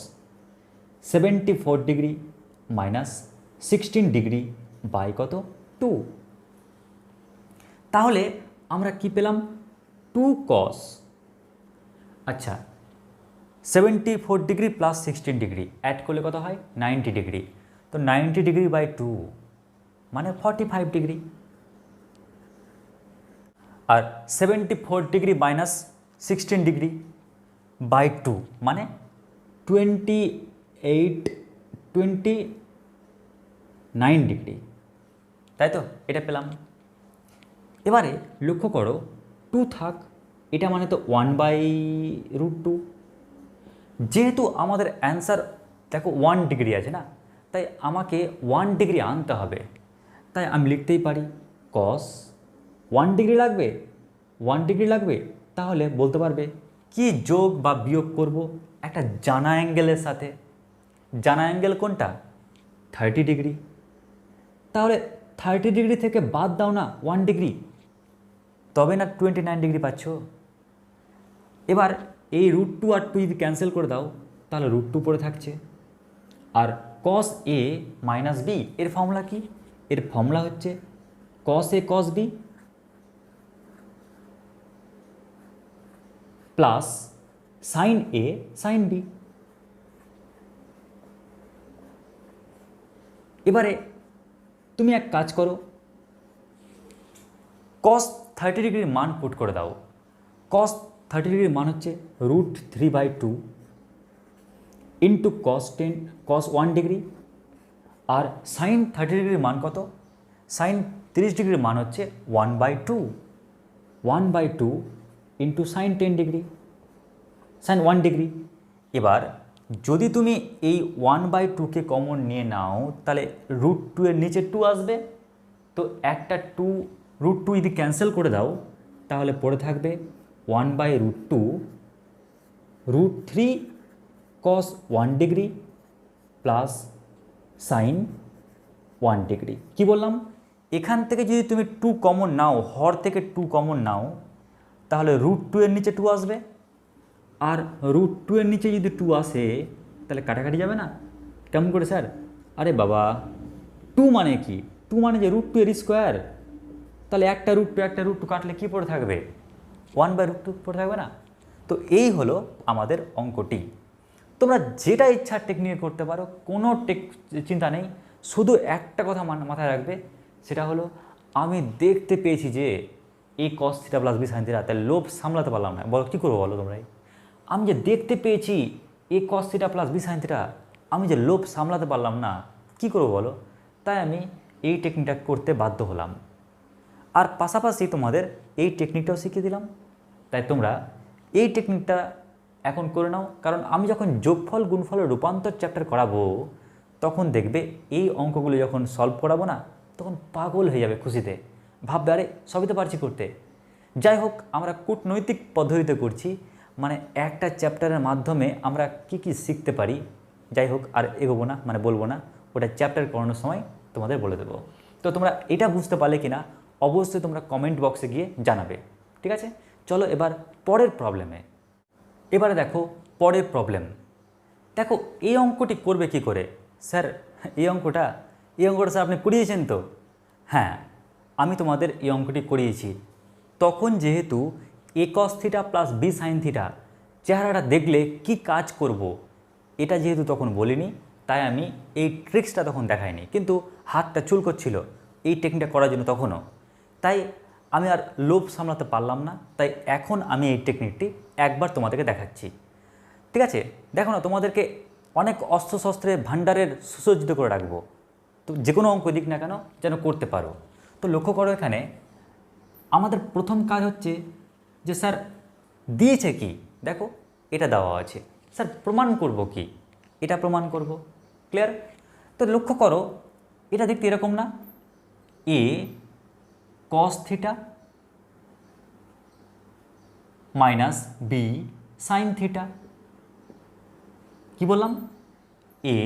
74 degree minus 16 degree by কত? 2। তাহলে আমরা কি পেলাম? 2 কস। আচ্ছা, 74 ডিগ্রি প্লাস 16 ডিগ্রি অ্যাড করলে কত হয়? 90 ডিগ্রি। তো 90 ডিগ্রি বাই 2 মানে 45 ডিগ্রি। আর 74 ডিগ্রি মাইনাস 16 ডিগ্রি বাই 2 মানে 29 ডিগ্রি, তাই তো? এটা পেলাম। এবারে লক্ষ্য করো 2 থাক, এটা মানে তো 1/√2। যেহেতু আমাদের অ্যান্সার দেখো 1 ডিগ্রি আছে না, তাই আমাকে 1 ডিগ্রি আনতে হবে। তাই আমি লিখতেই পারি কস 1 ডিগ্রি লাগবে, 1 ডিগ্রি লাগবে। তাহলে বলতে পারবে কি যোগ বা বিয়োগ করব? একটা জানা অ্যাঙ্গেলের সাথে। জানা অ্যাঙ্গেল কোনটা? 30 ডিগ্রি। তাহলে 30 ডিগ্রি থেকে বাদ দাও না 1 ডিগ্রি, তবে না 29 ডিগ্রি পাচ্ছ। এবার এই √2 আর 2 যদি ক্যান্সেল করে দাও, তাহলে √2 পড়ে থাকছে। আর কস এ মাইনাস বি এর ফর্মুলা কি? এর ফর্মুলা হচ্ছে কস এ কস বি প্লাস সাইন এ সাইন বি। এবারে তুমি এক কাজ করো, কস 30 ডিগ্রির মান পুট করে দাও। কস 30 ডিগ্রির মান হচ্ছে √3/2 ইন্টু কস 1 ডিগ্রি। আর সাইন 30 ডিগ্রির মান কত? সাইন 30 ডিগ্রির মান হচ্ছে 1/2 into sine 10 degree, sine 1 degree. এবার যদি তুমি এই 1/2কে কমন নিয়ে নাও, তাহলে √2 এর নিচে 2 আসবে। তো একটা √2 যদি ক্যান্সেল করে দাও, তাহলে পড়ে থাকবে 1/√2 √3 কস 1 ডিগ্রি প্লাস সাইন 1 ডিগ্রি। কি বললাম? এখান থেকে যদি তুমি 2 কমন নাও, হর থেকে 2 কমন নাও, তাহলে √2 এর নিচে 2 আসবে। আর √2 এর নিচে যদি 2 আসে, তাহলে কাটাকাটি যাবে না? কেমন করে স্যার? আরে বাবা, 2 মানে কি? 2 মানে যে √2 এর স্কোয়ার। তাহলে একটা √2 কাটলে কি পড়ে থাকবে? 1/√2 পড়ে থাকবে না? তো এই হলো আমাদের অঙ্কটি। তো তোমরা যেটা ইচ্ছা টেকনিকে করতে পারো, কোনো চিন্তা নেই। শুধু একটা কথা মাথায় রাখবে, সেটা হলো আমি দেখতে পেয়েছি যে এই cos theta plus B sine theta, তাই লোভ সামলাতে পারলাম না, বলো কী করবো বলো তোমরাই? আমি যে দেখতে পেয়েছি A cos theta plus B sine theta, আমি যে লোভ সামলাতে পারলাম না, কী করবো বলো? তাই আমি এই টেকনিকটা করতে বাধ্য হলাম। আর পাশাপাশি তোমাদের এই টেকনিকটাও শিখিয়ে দিলাম। তাই তোমরা এই টেকনিকটা এখন করে নাও, কারণ আমি যখন যোগফল গুণফলের রূপান্তর চ্যাপ্টার করাবো, তখন দেখবে এই অঙ্কগুলো যখন সলভ করাবো না, তখন পাগল হয়ে যাবে খুশিতে, ভাববে আরে সবই তো পারছি করতে। যাই হোক, আমরা কূটনৈতিক পদ্ধতিতে করছি, মানে একটা চ্যাপ্টারের মাধ্যমে আমরা কি কি শিখতে পারি। যাই হোক, আর এগোবো না, মানে বলবো না, ওটা চ্যাপ্টার করানোর সময় তোমাদের বলে দেবো। তো তোমরা এটা বুঝতে পারলে কি না অবশ্যই তোমরা কমেন্ট বক্সে গিয়ে জানাবে, ঠিক আছে? চলো এবার পরের প্রবলেমে। এবারে দেখো পরের প্রবলেম। দেখো এই অঙ্কটি করবে কি করে? স্যার এই অঙ্কটা স্যার আপনি করিয়েছেন তো? হ্যাঁ, আমি তোমাদের এই অঙ্কটি করিয়েছি। তখন যেহেতু A cos theta plus B sine theta চেহারাটা দেখলে কি কাজ করব, এটা যেহেতু তখন বলিনি, তাই আমি এই ট্রিক্সটা তখন দেখাইনি, কিন্তু হাতটা চুলকোচ্ছিল এই টেকনিকটা করার জন্য তখনও। তাই আমি আর লোভ সামলাতে পারলাম না, তাই এখন আমি এই টেকনিকটি একবার তোমাদেরকে দেখাচ্ছি, ঠিক আছে? দেখো না, তোমাদেরকে অনেক অস্ত্রশস্ত্রের ভাণ্ডারের সুসজ্জিত করে রাখবো, তো যে কোনো অঙ্ক দিক না কেন যেন করতে পারো। তো লক্ষ্য করো, এখানে আমাদের প্রথম কাজ হচ্ছে যে স্যার দিয়েছে কি, দেখো এটা দেওয়া আছে, স্যার প্রমাণ করব কি, এটা প্রমাণ করব। ক্লিয়ার? তো লক্ষ্য করো, এটা দেখতে এরকম না, A cos theta minus B sine theta. কী বললাম? A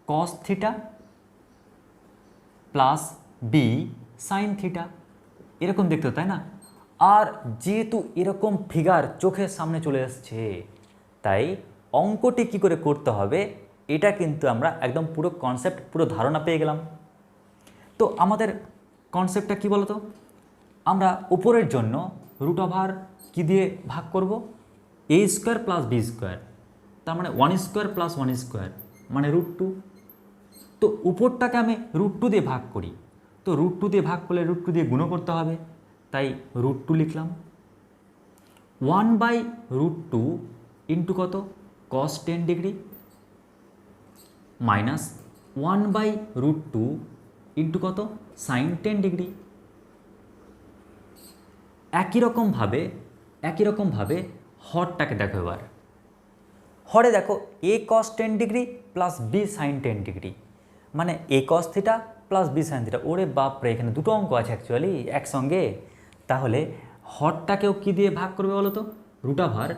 cos theta plus B sine theta, এরকম দেখতে, তাই না? আর যেহেতু এরকম ফিগার চোখের সামনে চলে আসছে, তাই অঙ্কটি কি করে করতে হবে এটা কিন্তু আমরা একদম পুরো কনসেপ্ট, পুরো ধারণা পেয়ে গেলাম। তো আমাদের কনসেপ্টটা কি বলতো? আমরা উপরের জন্য রুট ওভার কী দিয়ে ভাগ করব? এ স্কোয়ার প্লাস বি স্কোয়ার, তার মানে 1² প্লাস 1² মানে √2। তো উপরটাকে আমি √2 দিয়ে ভাগ করি, তো √2 দিয়ে ভাগ করলে √2 দিয়ে গুণ করতে হবে, তাই √2 লিখলাম। 1/√2 ইন্টু কত? cos 10 ডিগ্রি মাইনাস 1/√2 ইন্টু কত? Sine 10 degree. একই রকমভাবে হরটাকে দেখো এবার। হরে দেখো A cos 10 degree plus B sine 10 degree, মানে A cos theta plus B sine theta. ওরে বাপরে, এখানে দুটো অঙ্ক আছে অ্যাকচুয়ালি একসঙ্গে। তাহলে হরটাকেও কী দিয়ে ভাগ করবে বলো তো? রুট ওভার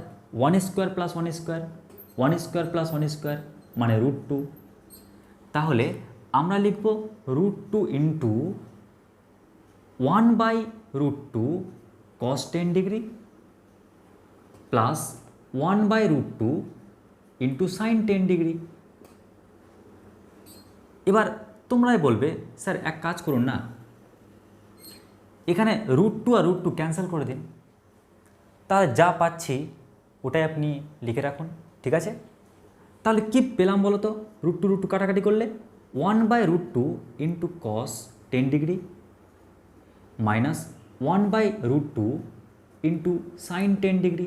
1² প্লাস 1² প্লাস 1² মানে √2। তাহলে আমরা লিখব √2 into 1/√2 cos 10 degree plus 1/√2 into sine 10 degree. এবার তোমরাই বলবে স্যার এক কাজ করুন না, এখানে √2 আর √2 ক্যান্সেল করে দিন, তাহলে যা পাচ্ছি ওটাই আপনি লিখে রাখুন, ঠিক আছে? তাহলে কি পেলাম বলো তো? √2 কাটাকাটি করলে 1/√2 into cos 10 degree minus 1/√2 into sine 10 degree.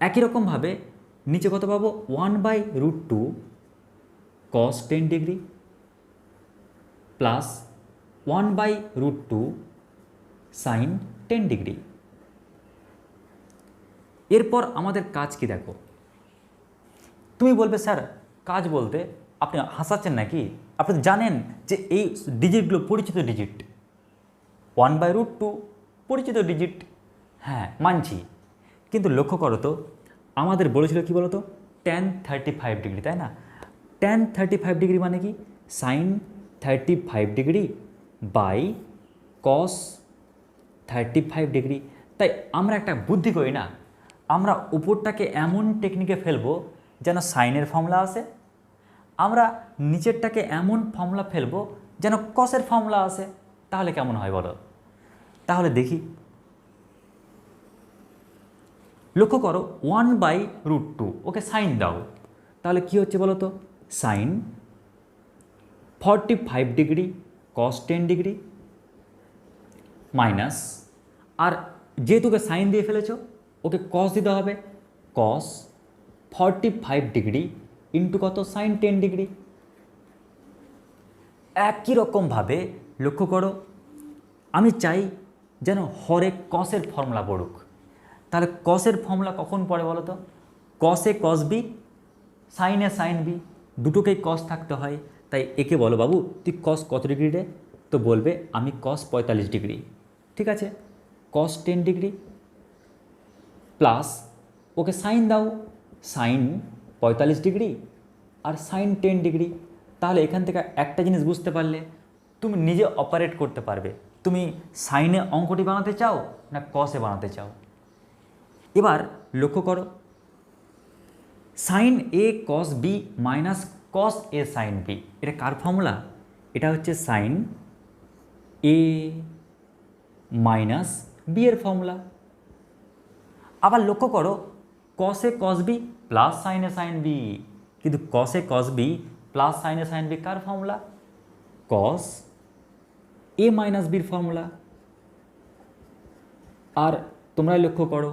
একই রকমভাবে নিচে কত পাবো? 1/√2 cos 10 degree plus 1/√2 sine 10 degree. এরপর আমাদের কাজ কি দেখো। তুমি বলবে স্যার কাজ বলতে আপনি হাসাচ্ছেন নাকি? আপনি জানেন যে এই ডিজিটগুলো পরিচিত ডিজিট, 1/√2 পরিচিত ডিজিট, হ্যাঁ মানছি, কিন্তু লক্ষ্য করো তো আমাদের বলেছিল কি বলো তো? tan 35 ডিগ্রি, তাই না? tan 35 ডিগ্রি মানে কি? Sine 35 degree by cos 35 degree. তাই আমরা একটা বুদ্ধি করি না, আমরা উপরটাকে এমন টেকনিকে ফেলবো যেন সাইনের ফর্মুলা আসে, আমরা নিচেরটাকে এমন ফর্মুলা ফেলবো যেন কসের ফর্মুলা আসে। তাহলে কেমন হয় বলো? তাহলে দেখি, লক্ষ্য করো 1/√2, ওকে সাইন দাও, তাহলে কি হচ্ছে বলো তো, sine 45 degree cos 10 degree minus, আর যেহেতু ওকে সাইন দিয়ে ফেলেছো ওকে কস দিতে হবে, কস 45 ডিগ্রি ইন্টু কত, সাইন 10 ডিগ্রি। একই রকমভাবে লক্ষ্য করো, আমি চাই যেন হরে কসের ফর্মুলা পড়ুক, তাহলে কসের ফর্মুলা কখন পড়ে বলো তো, কসে কস বি, সাইনে সাইন বি, দুটোকেই কস থাকতে হয়। তাই একে বলো বাবু তুই কস কত ডিগ্রি রে, তো বলবে আমি কস 45 ডিগ্রি, ঠিক আছে, কস 10 ডিগ্রি প্লাস ওকে সাইন দাও, সাইন 45 ডিগ্রি আর সাইন 10 ডিগ্রি। তাহলে এখান থেকে একটা জিনিস বুঝতে পারলে, তুমি নিজে অপারেট করতে পারবে, তুমি সাইনে অঙ্কটি বানাতে চাও না কসে বানাতে চাও। এবার লক্ষ্য করো, sine A cos B minus cos A sine B, এটা কার ফর্মুলা, এটা হচ্ছে সাইন এ মাইনাস বি এর ফর্মুলা। আবার লক্ষ্য করো, কসে কস বি প্লাস সাইনে সাইন বি, কিন্তু কসে কস বি প্লাস সাইনে সাইন বি কার ফর্মুলা, কস এ মাইনাস বির ফর্মুলা। আর তোমরা লক্ষ্য করো,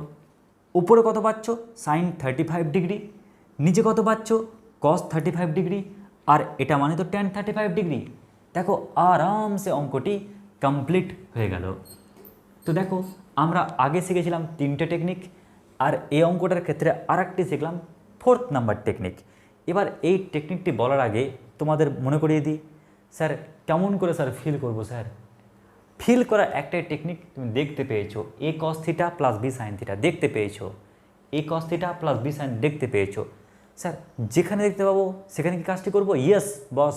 উপরে কত পাচ্ছ, সাইন 35 ডিগ্রি, নিচে কত পাচ্ছ, কস 35 ডিগ্রি, আর এটা মানে তো ট্যান 35 ডিগ্রি। দেখো আরামসে অঙ্কটি কমপ্লিট হয়ে গেল। তো দেখো আমরা আগে শিখেছিলাম 3টে টেকনিক, আর এই অঙ্কটার ক্ষেত্রে আরেকটি শিখলাম 4th নাম্বার টেকনিক। এবার এই টেকনিকটি বলার আগে তোমাদের মনে করিয়ে দিই, স্যার কেমন করে স্যার ফিল করব, স্যার ফিল করা একটাই টেকনিক তুমি দেখতে পেয়েছো, A cos theta plus B sine theta দেখতে পেয়েছো, A cos theta plus B sine দেখতে পেয়েছো। স্যার যেখানে দেখতে পাবো সেখানে কি কাজটি করবো, ইয়েস বস,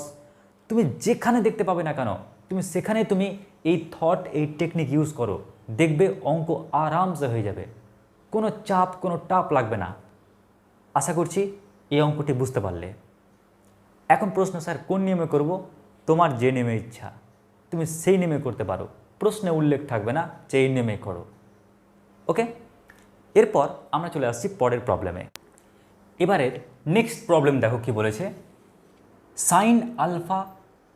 তুমি যেখানে দেখতে পাবে না কেন তুমি সেখানে তুমি এই থট এই টেকনিক ইউজ করো, দেখবে অঙ্ক আরামসে হয়ে যাবে, কোনো চাপ কোনো টাপ লাগবে না। আশা করছি এই অঙ্কটি বুঝতে পারলে। এখন প্রশ্ন, স্যার কোন নিয়মে করব, তোমার যে নিয়মে ইচ্ছা তুমি সেই নিয়মে করতে পারো, প্রশ্নে উল্লেখ থাকবে না যে এই নিয়মে করো, ওকে। এরপর আমরা চলে আসছি পরের প্রবলেমে। এবারের নেক্সট প্রবলেম দেখো কি বলেছে, sine alpha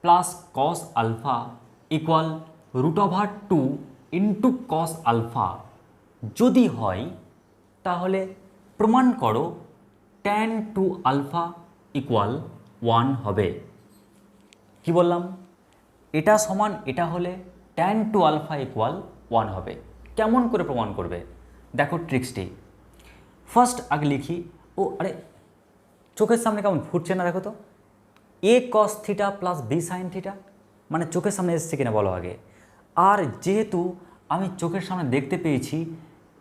plus cos alpha equal √2 into cos alpha যদি হয় তাহলে প্রমাণ করো ট্যান 2 আলফা ইকুয়াল 1 হবে। কি বললাম, এটা সমান এটা হলে ট্যান 2 আলফা ইকুয়াল 1 হবে। কেমন করে প্রমাণ করবে, দেখো ট্রিক্সটি। ফার্স্ট আগে লিখি, ও আরে চোখের সামনে কেমন ফুটছে না দেখো তো, A cos theta plus B sine theta, মানে চোখের সামনে এসছে কিনা বলো আগে। আর যেহেতু আমি চোখের সামনে দেখতে পেয়েছি,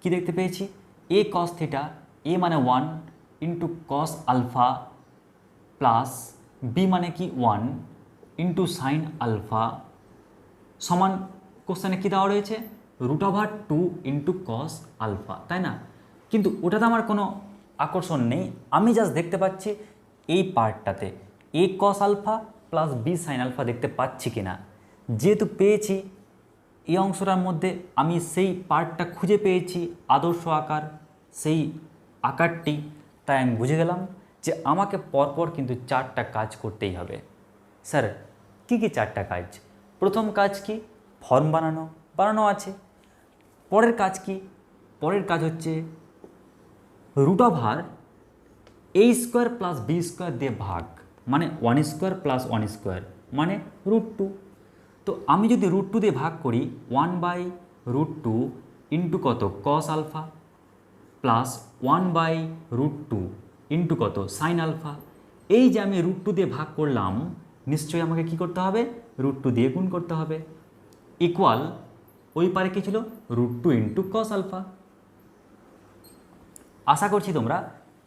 কি দেখতে পেয়েছি, এ কস থিটা, এ মানে 1 into cos alpha plus B মানে কি 1 ইন্টু সাইন আলফা সমান কোশ্চেনে কী দেওয়া রয়েছে, √2 ইন্টু কস আলফা, তাই না। কিন্তু ওটাতে আমার কোনো আকর্ষণ নেই, আমি জাস্ট দেখতে পাচ্ছি এই পার্টটাতে A cos alpha plus B sine alpha দেখতে পাচ্ছি কিনা। যেহেতু পেয়েছি এই অংশটার মধ্যে আমি সেই পার্টটা খুঁজে পেয়েছি, আদর্শ আকার সেই আকারটি, তাই আমি বুঝে গেলাম যে আমাকে পরপর কিন্তু 4টা কাজ করতেই হবে। স্যার কি কি 4টা কাজ, প্রথম কাজ কি, ফর্ম বানানো আছে। পরের কাজ কি, পরের কাজ হচ্ছে √a² প্লাস b² দিয়ে ভাগ, মানে 1² প্লাস 1² মানে √2। তো আমি যদি √2 দিয়ে ভাগ করি, 1/√2 ইন্টু কত, কস আলফা প্লাস 1/√2 ইন্টু কত, সাইন আলফা। এই যে আমি √2 দিয়ে ভাগ করলাম, নিশ্চয়ই আমাকে কি করতে হবে, √2 দিয়ে গুণ করতে হবে, ইকুয়াল ওই পারে কি ছিল, √2 ইন্টু কস আলফা। আশা করছি তোমরা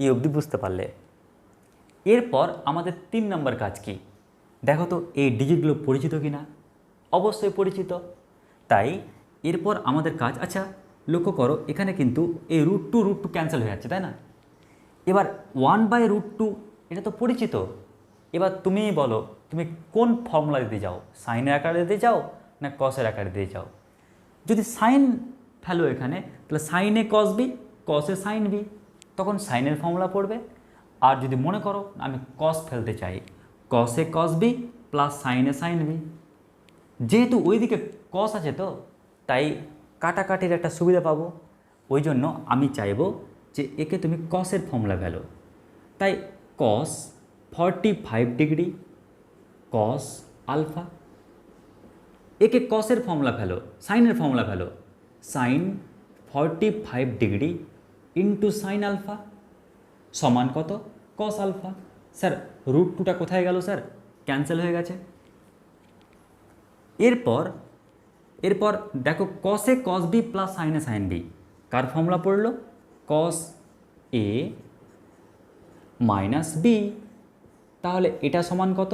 এই অবধি বুঝতে পারলে। এরপর আমাদের 3 নম্বর কাজ কি, দেখো তো এই ডিজিটগুলো পরিচিত কিনা, অবশ্যই পরিচিত। তাই এরপর আমাদের কাজ, আচ্ছা লক্ষ্য করো এখানে কিন্তু এই √2 ক্যান্সেল হয়ে যাচ্ছে, তাই না। এবার 1/√2 এটা তো পরিচিত। এবার তুমিই বলো তুমি কোন ফর্মুলা দিতে চাও, সাইনের আকারে দিতে চাও না কসের আকারে দিতে চাও। যদি সাইন ফেলো এখানে, তাহলে সাইনে কস বি কসে সাইন বি, তখন সাইনের ফর্মুলা পড়বে। আর যদি মনে করো আমি কস ফেলতে চাই, কসে কস বি প্লাস সাইনে সাইন বি, যেহেতু ওইদিকে কস আছে তো তাই কাটাকাটির একটা সুবিধা পাবো। ওই জন্য আমি চাইবো যে একে তুমি কসের ফর্মুলা ফেলো। তাই কস 45 ডিগ্রি কস আলফা, একে কসের ফর্মুলা ফেলো, সাইনের ফর্মুলা ফেলো, sine 45 degree into sine alpha সমান কত, কস আলফা। স্যার রুট টুটা কোথায় গেল স্যার, ক্যান্সেল হয়ে গেছে। এরপর এরপর দেখো কসে কস বি প্লাস সাইনে সাইন বি, কার ফর্মুলা পড়লো, কস এ মাইনাস বি, তাহলে এটা সমান কত,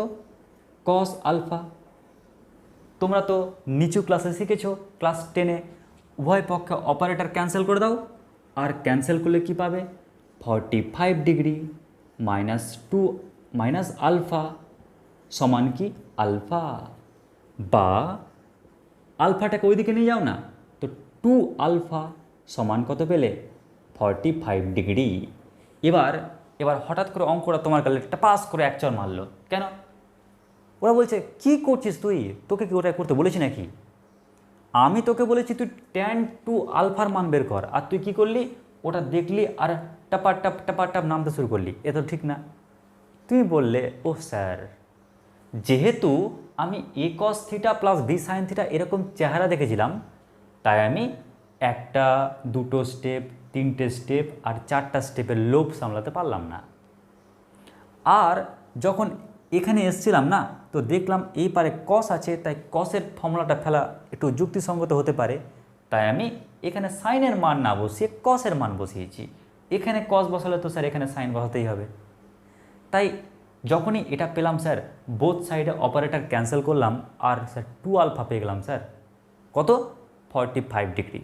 কস আলফা। তোমরা তো নিচু ক্লাসে শিখেছো, ক্লাস 10-এ উভয় পক্ষে অপারেটর ক্যান্সেল করে দাও, আর ক্যান্সেল করলে কি পাবে, 45 ডিগ্রি মাইনাস 2 মাইনাস আলফা সমান কি আলফা, বা আলফাটাকে ওইদিকে নিয়ে যাও না, তো 2 আলফা সমান কত পেলে, 45 ডিগ্রি। এবার হঠাৎ করে অঙ্কটা তোমার কাছে একটা পাস করে এক চর মারলো কেন, ওরা বলছে কি করছিস তুই, তোকে কি ওটা করতে বলেছি নাকি, আমি তোকে বলেছি তুই tan 2 আলফার মান বের কর, আর তুই কি করলি, ওটা দেখলি আর টাপার টাপ নামতে শুরু করলি, এ তো ঠিক না। তুমি বললে ও স্যার, যেহেতু আমি A cos theta plus B sine theta এরকম চেহারা দেখেছিলাম, তাই আমি একটা, দুটো স্টেপ, তিনটে স্টেপ আর 4টা স্টেপের লোভ সামলাতে পারলাম না। আর যখন এখানে এসছিলাম না, তো দেখলাম এই পারে কস আছে, তাই কসের ফর্মুলাটা ফেলা একটু যুক্তিসঙ্গত হতে পারে, তাই আমি এখানে সাইনের মান না বসিয়ে কসের মান বসিয়েছি। এখানে কস বসালে তো স্যার এখানে সাইন বসাতেই হবে। তাই যখনই এটা পেলাম স্যার, বোথ সাইডে অপারেটর ক্যান্সেল করলাম, আর স্যার 2 আলফা পেয়ে গেলাম স্যার, কত, 45 ডিগ্রি,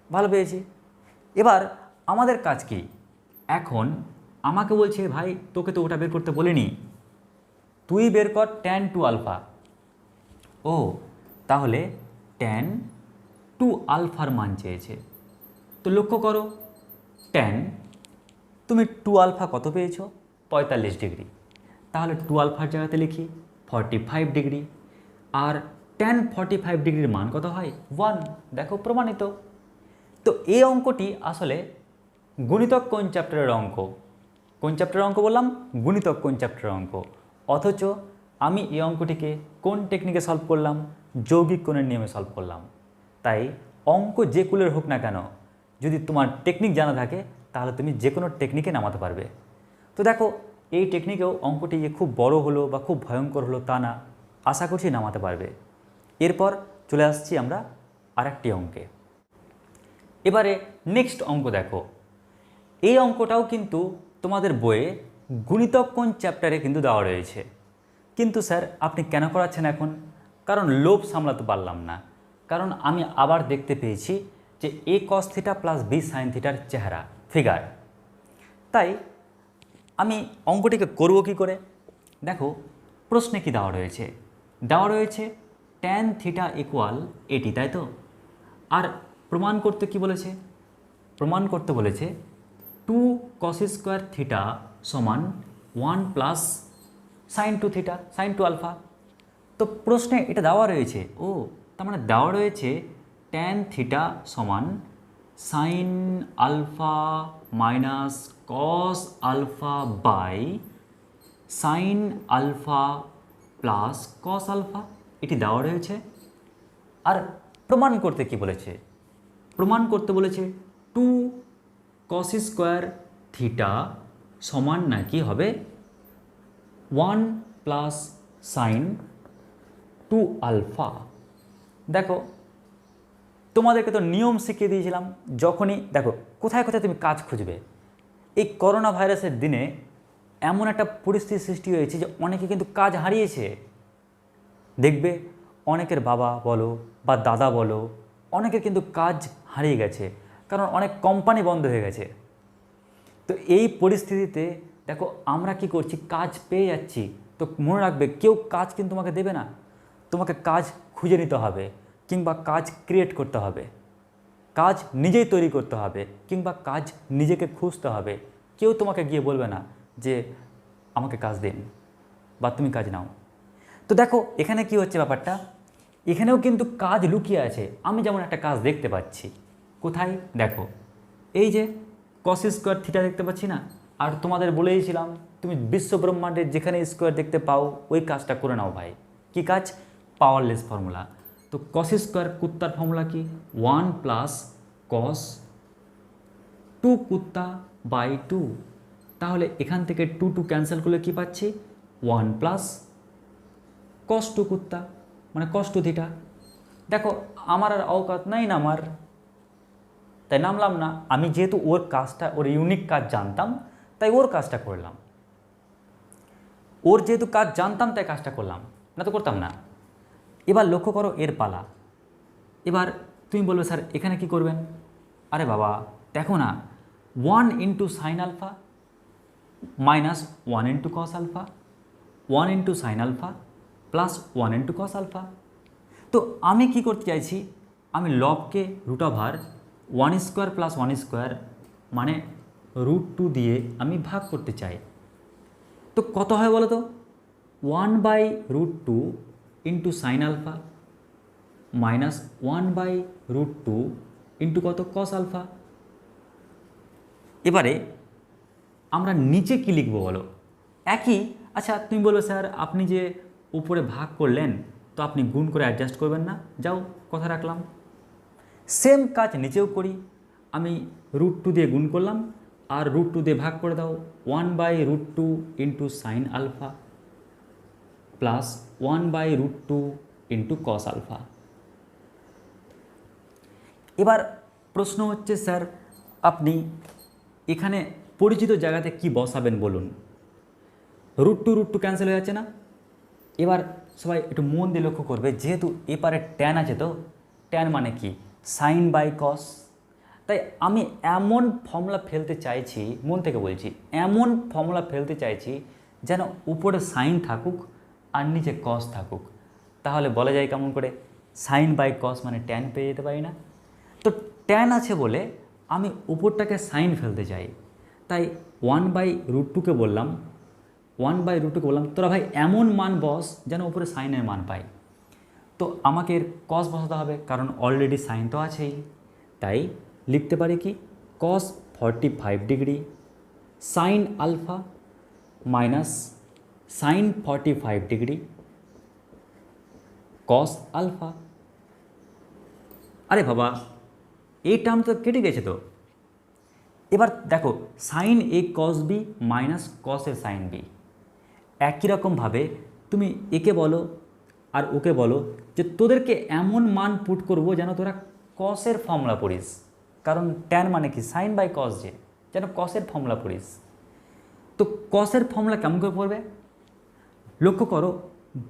ভালো পেয়েছি। এবার আমাদের কাজ কি, এখন আমাকে বলছে ভাই তোকে তো ওটা বের করতে বলিনি, তুই বের কর tan 2 আলফা। ও তাহলে tan 2 আলফার মান চেয়েছে, তো লক্ষ্য করো tan, তুমি 2 আলফা কত পেয়েছো, 45 ডিগ্রি, তাহলে 2 আলফার জায়গাতে লিখি 45 ডিগ্রি, আর tan 45 ডিগ্রির মান কত হয়, 1, দেখো প্রমাণিত। তো এই অঙ্কটি আসলে গুণিতক কোন চ্যাপ্টারের অঙ্ক, কোন চ্যাপ্টারের অঙ্ক বললাম, গুণিতক কোন চ্যাপ্টারের অঙ্ক, অথচ আমি এই অঙ্কটিকে কোন টেকনিকে সলভ করলাম, যৌগিক কোণের নিয়মে সলভ করলাম। তাই অঙ্ক যে কুলের হোক না কেন, যদি তোমার টেকনিক জানা থাকে তাহলে তুমি যে কোনো টেকনিকে নামাতে পারবে। তো দেখো এই টেকনিকেও অঙ্কটি যে খুব বড় হলো বা খুব ভয়ঙ্কর হলো তা না, আশা করছি নামাতে পারবে। এরপর চলে আসছি আমরা আরেকটি অঙ্কে। এবারে নেক্সট অঙ্ক দেখো, এই অঙ্কটাও কিন্তু তোমাদের বইয়ে গুণিতক কোণ চ্যাপ্টারে কিন্তু দেওয়া রয়েছে, কিন্তু স্যার আপনি কেন করাচ্ছেন এখন, কারণ লোভ সামলাতে পারলাম না, কারণ আমি আবার দেখতে পেয়েছি যে A cos theta plus B sine থিটার চেহারা ফিগার। তাই আমি অঙ্কটিকে করব কি করে, দেখো প্রশ্নে কি দেওয়া রয়েছে, দেওয়া রয়েছে tan থিটা ইকুয়াল এটি, তাই তো, আর প্রমাণ করতে কি বলেছে, প্রমাণ করতে বলেছে 2 cos স্কোয়ার থিটা সমান 1 plus sine 2 theta, sine 2 alpha. তো প্রশ্নে এটা দেওয়া রয়েছে, ও তার মানে দেওয়া রয়েছে tan থিটা সমান sine alpha minus cos alpha by sine alpha plus cos alpha, এটি দেওয়া রয়েছে। আর প্রমাণ করতে কি বলেছে, প্রমাণ করতে বলেছে 2 cos স্কোয়ার থিটা সমান নাকি হবে 1 প্লাস সাইন 2 আলফা। দেখো তোমাদেরকে তো নিয়ম শিখিয়ে দিয়েছিলাম, যখনই দেখো কোথায় কোথায় তুমি কাজ খুঁজবে, এই করোনা ভাইরাসের দিনে এমন একটা পরিস্থিতি সৃষ্টি হয়েছে যে অনেকে কিন্তু কাজ হারিয়েছে। দেখবে অনেকের বাবা বলো বা দাদা বলো, অনেকের কিন্তু কাজ হারিয়ে গেছে, কারণ অনেক কোম্পানি বন্ধ হয়ে গেছে। তো এই পরিস্থিতিতে দেখো আমরা কি করছি, কাজ পেয়ে যাচ্ছি, তো মনে রাখবে কেউ কাজ কিন্তু তোমাকে দেবে না, তোমাকে কাজ খুঁজে নিতে হবে কিংবা কাজ ক্রিয়েট করতে হবে। কাজ নিজেই তৈরি করতে হবে কিংবা কাজ নিজেকে খুঁজতে হবে। কেউ তোমাকে গিয়ে বলবে না যে আমাকে কাজ দিন বা তুমি কাজ নাও। তো দেখো এখানে কি হচ্ছে ব্যাপারটা, এখানেও কিন্তু কাজ লুকিয়ে আছে। আমি যেমন একটা কাজ দেখতে পাচ্ছি, কোথায় দেখো, এই যে কস স্কোয়ার থিটা দেখতে পাচ্ছি না, আর তোমাদের বলেইছিলাম তুমি বিশ্ব ব্রহ্মাণ্ডের যেখানে স্কোয়ার দেখতে পাও ওই কাজটা করে নাও ভাই। কি কাজ? Powerless formula. তো কস স্কোয়ার কুত্তার ফর্মুলা কি? 1 প্লাস কস 2 কুত্তা বাই 2। তাহলে এখান থেকে 2 ক্যান্সেল করলে কি পাচ্ছি? 1 প্লাস কস 2 কুত্তা, মানে কস 2 থিটা। দেখো আমার আর অকাত নাই নামার, তাই নামলাম না। আমি যেহেতু ওর কাজটা, ওর ইউনিক কাজ জানতাম, তাই ওর কাজটা করলাম। ওর যেহেতু কাজ জানতাম তাই কাজটা করলাম, না তো করতাম না। এবার লক্ষ্য করো এর পালা। এবার তুমি বলবে স্যার এখানে কি করবেন? আরে বাবা দেখো না, 1 into sine alpha minus 1 into cos alpha, 1 into sine alpha plus 1 into cos alpha. তো আমি কি করতে চাইছি, আমি লবকে root over 1 square plus 1 square মানে √2 দিয়ে আমি ভাগ করতে চাই। তো কত হয় বলো তো? 1/√2 into sine alpha minus 1/√2 into কত? Cos alpha. এবারে আমরা নিচে কি লিখবো বলো? একই। আচ্ছা তুমি বলবে স্যার আপনি যে উপরে ভাগ করলেন তো আপনি গুণ করে অ্যাডজাস্ট করবেন না? যাও, কথা রাখলাম। সেম কাজ নিচেও করি। আমি √2 দিয়ে গুণ করলাম আর √2 দিয়ে ভাগ করে দাও। 1/√2 into sine alpha plus 1/√2 into cos alpha. এবার প্রশ্ন হচ্ছে স্যার আপনি এখানে পরিচিত জায়গাতে কি বসাবেন বলুন? √2 ক্যান্সেল হয়ে যাচ্ছে না? এবার সবাই একটু মন দিয়ে লক্ষ্য করবে, যেহেতু এপারে ট্যান আছে, তো ট্যান মানে কি? Sine by cos. তাই আমি এমন ফর্মুলা ফেলতে চাইছি, মন থেকে বলছি, এমন ফর্মুলা ফেলতে চাইছি যেন উপরে সাইন থাকুক আর নিচে কস থাকুক। তাহলে বলা যায় কেমন করে? সাইন বাই কস মানে ট্যান পেয়ে যেতে পারি না? তো ট্যান আছে বলে আমি উপরটাকে সাইন ফেলতে চাই, তাই 1/√2কে বললাম, 1/√2কে বললাম তোরা ভাই এমন মান বস যেন উপরে সাইনের মান পাই। তো আমাকে এর কস বসাতে হবে, কারণ অলরেডি সাইন তো আছেই। তাই লিখতে পারি কি? Cos 45 degree sine alpha minus sine 45 degree cos alpha. আরে বাবা এই টার্ম তো কেটে গেছে তো। এবার দেখো sign A cos B minus cos A sine B. একই রকমভাবে তুমি একে বলো আর ওকে বলো যে তোদেরকে এমন মান পুট করব যেন তোরা কসের ফর্মুলা পড়িস, কারণ ট্যান মানে কি? সাইন বাই কস, যে যেন কসের ফর্মুলা পড়িস। তো কসের ফর্মুলা কেমন করে পড়বে? লক্ষ্য করো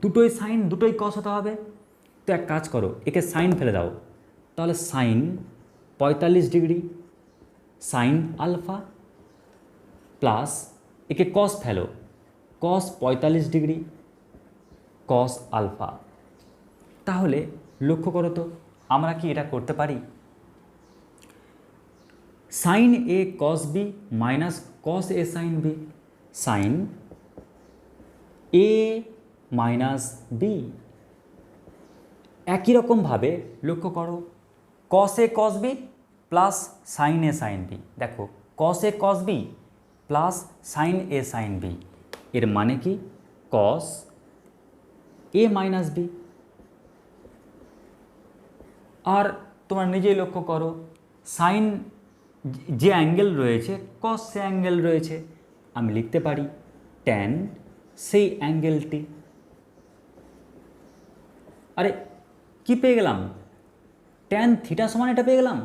দুটোই সাইন দুটোই কস হতে হবে। তো এক কাজ করো, একে সাইন ফেলে দাও, তাহলে sine 45 degree sine alpha plus একে কস ফেলো, কস 45 ডিগ্রি কস আলফা। তাহলে লক্ষ্য করো তো আমরা কি এটা করতে পারি? Sign A cos B minus cos A sine B, sign A minus B. একই রকমভাবে লক্ষ্য করো কস এ কস বি প্লাস সাইন এ সাইন বি। দেখো কস এ কস বি প্লাস সাইন এ সাইন বি এর মানে কি? কস এ মাইনাস বি। আর তোমরা নিজেই লক্ষ্য করো সাইন যে অ্যাঙ্গেল রয়েছে কস সে অ্যাঙ্গেল রয়েছে, আমি লিখতে পারি ট্যান সেই অ্যাঙ্গেলটি। আরে কি পেয়ে গেলাম? ট্যান থিটা সমান এটা পেয়ে গেলাম।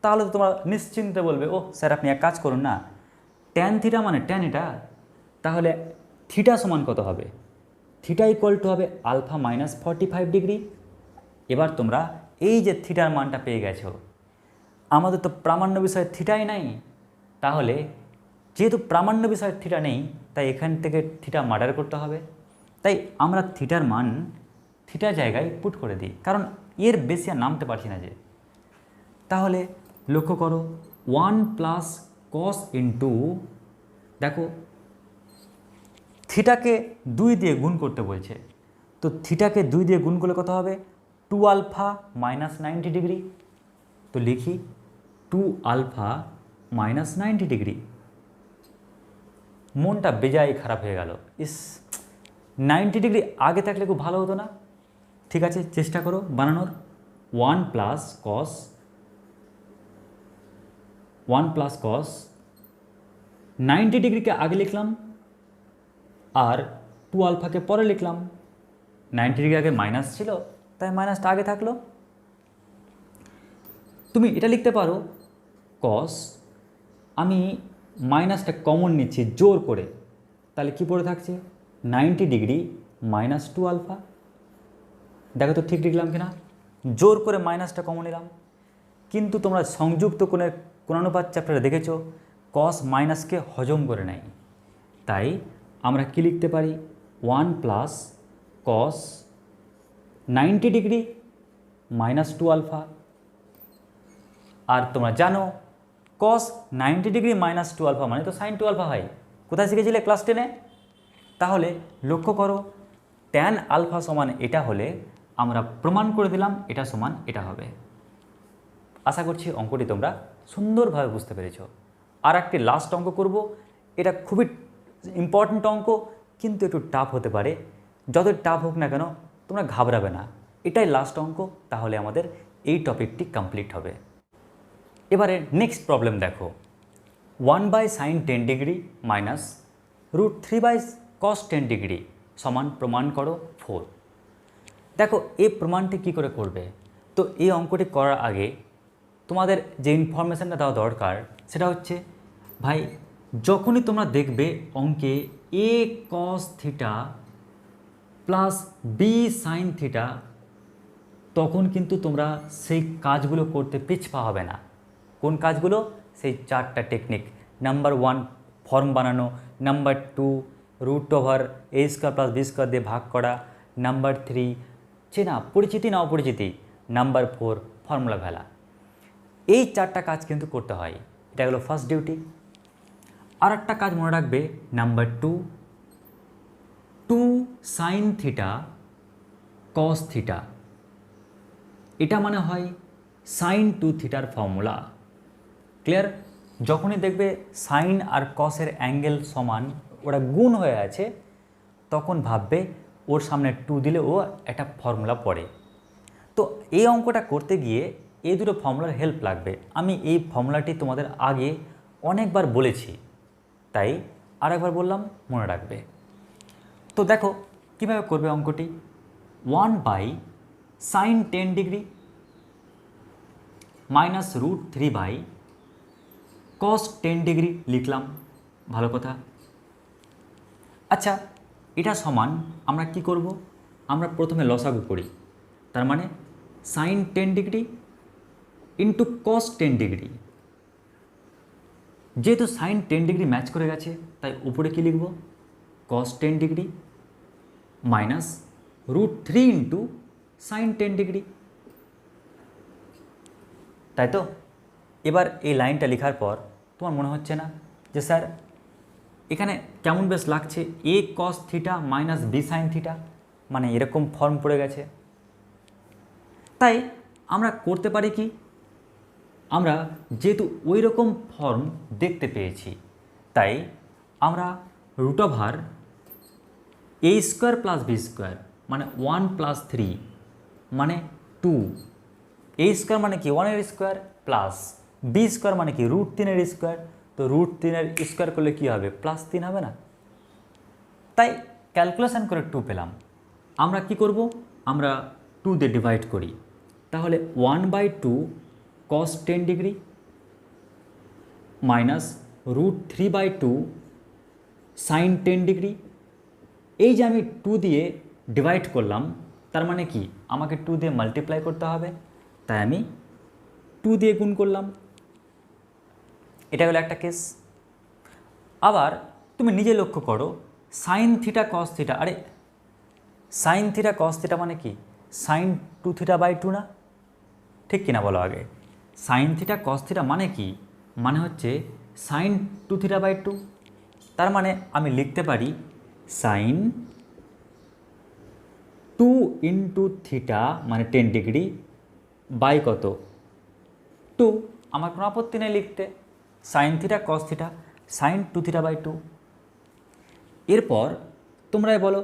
তাহলে তো তোমরা নিশ্চিন্তে বলবে ও স্যার আপনি এক কাজ করুন না, ট্যান থিটা মানে ট্যান এটা, তাহলে থিটা সমান কত হবে? থিটা ইকুয়াল টু হবে আলফা মাইনাস 45 ডিগ্রি। এবার তোমরা এই যে থিটার মানটা পেয়ে গেছো, আমাদের তো প্রামাণ্য বিষয়ে থিটাই নাই, তাহলে যেহেতু প্রামাণ্য বিষয়ের থিটা নেই তাই এখান থেকে থিটা মার্ডার করতে হবে। তাই আমরা থিটার মান থিটা জায়গায় পুট করে দিই, কারণ এর বেশি আর নামতে পারছি না যে। তাহলে লক্ষ্য করো 1 প্লাস কস ইন্টু, দেখো থিটাকে 2 দিয়ে গুণ করতে বলছে, তো থিটাকে 2 দিয়ে গুণ করলে কত হবে 2 আলফা মাইনাস 90 ডিগ্রি। তো লিখি 2 আলফা মাইনাস 90 ডিগ্রি। মনটা বেজায় খারাপ হয়ে গেল, ইস 90 ডিগ্রি আগে থাকলে খুব ভালো হতো না। ঠিক আছে, চেষ্টা করো বানানোর। 1 প্লাস কস 90 ডিগ্রিকে আগে লিখলাম আর 2 আলফাকে পরে লিখলাম। 90 ডিগ্রি আগে মাইনাস ছিল, তাই মাইনাসটা আগে থাকলো। তুমি এটা লিখতে পারো কস, আমি মাইনাসটা কমন নিচ্ছি জোর করে, তাহলে কি পড়ে থাকছে 90 ডিগ্রি মাইনাস 2 আলফা। দেখো তো ঠিক লিখলাম কিনা, জোর করে মাইনাসটা কমন নিলাম। কিন্তু তোমরা সংযুক্ত কোণের কোণানুপাত চ্যাপ্টারে দেখেছো কস মাইনাসকে হজম করে নেয়, তাই আমরা কি লিখতে পারি 1 plus cos 90 degree minus 2 alpha. আর তোমরা জানো কস 90 ডিগ্রি মাইনাস 2 আলফা মানে তো সাইন 2 আলফা হয়। কোথায় শিখেছিলে? ক্লাস 10-এ। তাহলে লক্ষ্য করো ট্যান আলফা সমান এটা হলে আমরা প্রমাণ করে দিলাম এটা সমান এটা হবে। আশা করছি অঙ্কটি তোমরা সুন্দরভাবে বুঝতে পেরেছো। আর একটি লাস্ট অঙ্ক করব, এটা খুবই ইম্পর্ট্যান্ট অঙ্ক, কিন্তু একটু টাফ হতে পারে। যত টাফ হোক না কেন তোমরা ঘাবড়াবে না, এটাই লাস্ট অঙ্ক, তাহলে আমাদের এই টপিকটি কমপ্লিট হবে। এবারে নেক্সট প্রবলেম দেখো, 1/sin 10 degree minus √3/cos 10 degree সমান প্রমাণ করো 4। দেখো এই প্রমাণটি কী করে করবে, তো এই অঙ্কটি করার আগে তোমাদের যে ইনফরমেশানটা দেওয়া দরকার সেটা হচ্ছে, ভাই যখনই তোমরা দেখবে অঙ্কে a cos theta plus b sin theta, তখন কিন্তু তোমরা সেই কাজগুলো করতে পিছপা হবে না। কোন কাজগুলো? সেই 4টা টেকনিক। নাম্বার 1 ফর্ম বানানো, নাম্বার 2 √a² + b² দিয়ে ভাগ করা, নাম্বার 3 চেনা পরিচিতি না অপরিচিতি, নাম্বার 4 ফর্মুলা ফেলা। এই 4টা কাজ কিন্তু করতে হয়, এটা হলো ফার্স্ট ডিউটি। আর একটা কাজ মনে রাখবে, number 2 sin theta cos theta, এটা মানে হয় sin 2 থিটার ফর্মুলা। ক্লিয়ার? যখনই দেখবে সাইন আর কসের অ্যাঙ্গেল সমান, ওরা গুণ হয়ে আছে, তখন ভাববে ওর সামনে 2 দিলে ও একটা ফর্মুলা পড়ে। তো এই অঙ্কটা করতে গিয়ে এই দুটো ফর্মুলার হেল্প লাগবে। আমি এই ফর্মুলাটি তোমাদের আগে অনেকবার বলেছি, তাই আরেকবার বললাম, মনে রাখবে। তো দেখো কীভাবে করবে অঙ্কটি। 1/sin 10 degree minus √3/cos 10 degree লিখলাম, ভালো কথা। আচ্ছা, এটা সমান আমরা কি করব, আমরা প্রথমে লসাগু করি, তার মানে sin 10 degree into cos 10 degree. যেহেতু sin 10 ডিগ্রি ম্যাচ করে গেছে, তাই উপরে কি লিখব cos 10 degree minus √3 into sin 10 degree, তাই তো? এবার এই লাইনটা লেখার পর তোমার মনে হচ্ছে না যে স্যার এখানে কেমন বেশ লাগছে, a cos theta minus b sin theta, মানে এরকম ফর্ম পড়ে গেছে। তাই আমরা করতে পারি কি, আমরা যেহেতু ওই রকম ফর্ম দেখতে পেয়েছি, তাই আমরা √a² + b² মানে 1 + 3 মানে 2, a² মানে কি 1-এর স্কোয়ার প্লাস b² মানে কি √3-এর স্কোয়ার, তো √3-এর স্কোয়ার করলে কি হবে +3 হবে না? তাই ক্যালকুলেশন করে 2 পেলাম। আমরা কি করব, আমরা 2 দিয়ে ডিভাইড করি, তাহলে 1/2 cos 10 degree minus √3/2 sin 10 degree. এই যে আমি 2 দিয়ে ডিভাইড করলাম, তার মানে কি আমাকে 2 দিয়ে মাল্টিপ্লাই করতে হবে, তাই আমি 2 দিয়ে গুণ করলাম। এটা হলো একটা কেস। আবার তুমি নিজে লক্ষ্য করো sin থিটা cos থিটা, আরে sin থিটা cos থিটা মানে কি sin 2 θ/2 না? ঠিক কিনা বলো আগে। সাইন থিটা কস থিটা মানে কি? মানে হচ্ছে সাইন 2 থিটা বাই 2। তার মানে আমি লিখতে পারি সাইন 2 ইন্টু থিটা মানে 10 ডিগ্রি বাই কত 2। আমার কোনো আপত্তি নেই লিখতে sine theta cos theta sine 2 theta by 2। এরপর তোমরাই বলো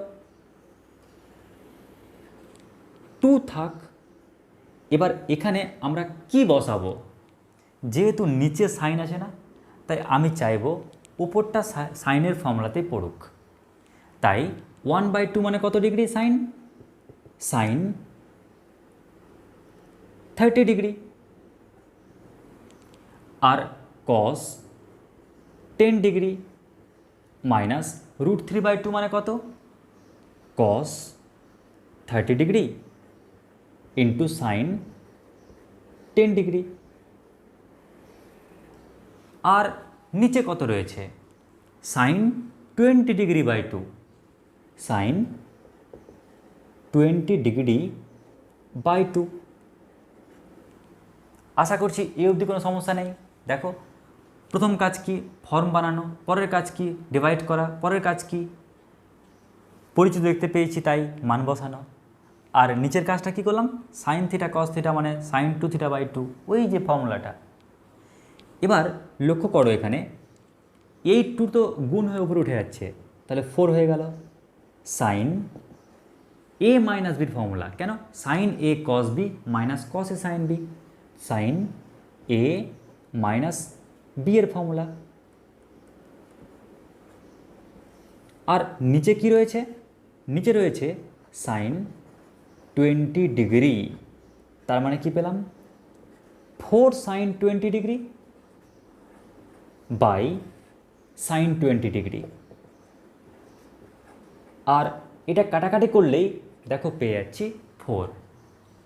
2 থাক। এবার এখানে আমরা কি বসাবো? যেহেতু নিচে সাইন আছে না, তাই আমি চাইবো উপরটা সাইনের ফর্মুলাতেই পড়ুক। তাই 1/2 মানে কত ডিগ্রি? Sine sine 30 degree. আর কস 10 ডিগ্রি মাইনাস √3/2 মানে কত? Cos 30 degree into sine 10 degree. আর নিচে কত রয়েছে? Sine 20 degree by 2। Sine 20 degree by 2। আশা করছি এই অবধি কোনো সমস্যা নেই। দেখো প্রথম কাজ কি? ফর্ম বানানো। পরের কাজ কি? ডিভাইড করা। পরের কাজ কি? পরিচিত দেখতে পেয়েছি তাই মান বসানো। আর নিচের কাজটা কি করলাম? সাইন থিটা কস থিটা মানে সাইন 2 থিটা বাই 2, ওই যে ফর্মুলাটা। এবার লক্ষ্য করো এখানে এই 2 তো গুণ হয়ে উপরে উঠে যাচ্ছে, তাহলে 4 হয়ে গেল। সাইন এ মাইনাস বির ফর্মুলা কেন? Sign A cos B minus cos A sine B. Sign A minus B এর ফর্মুলা। আর নিচে কি রয়েছে? নিচে রয়েছে সাইন 20 ডিগ্রি। তার মানে কি পেলাম? 4 sine 20 degree by sine 20 degree. আর এটা কাটাকাটি করলেই দেখো পেয়ে যাচ্ছি 4।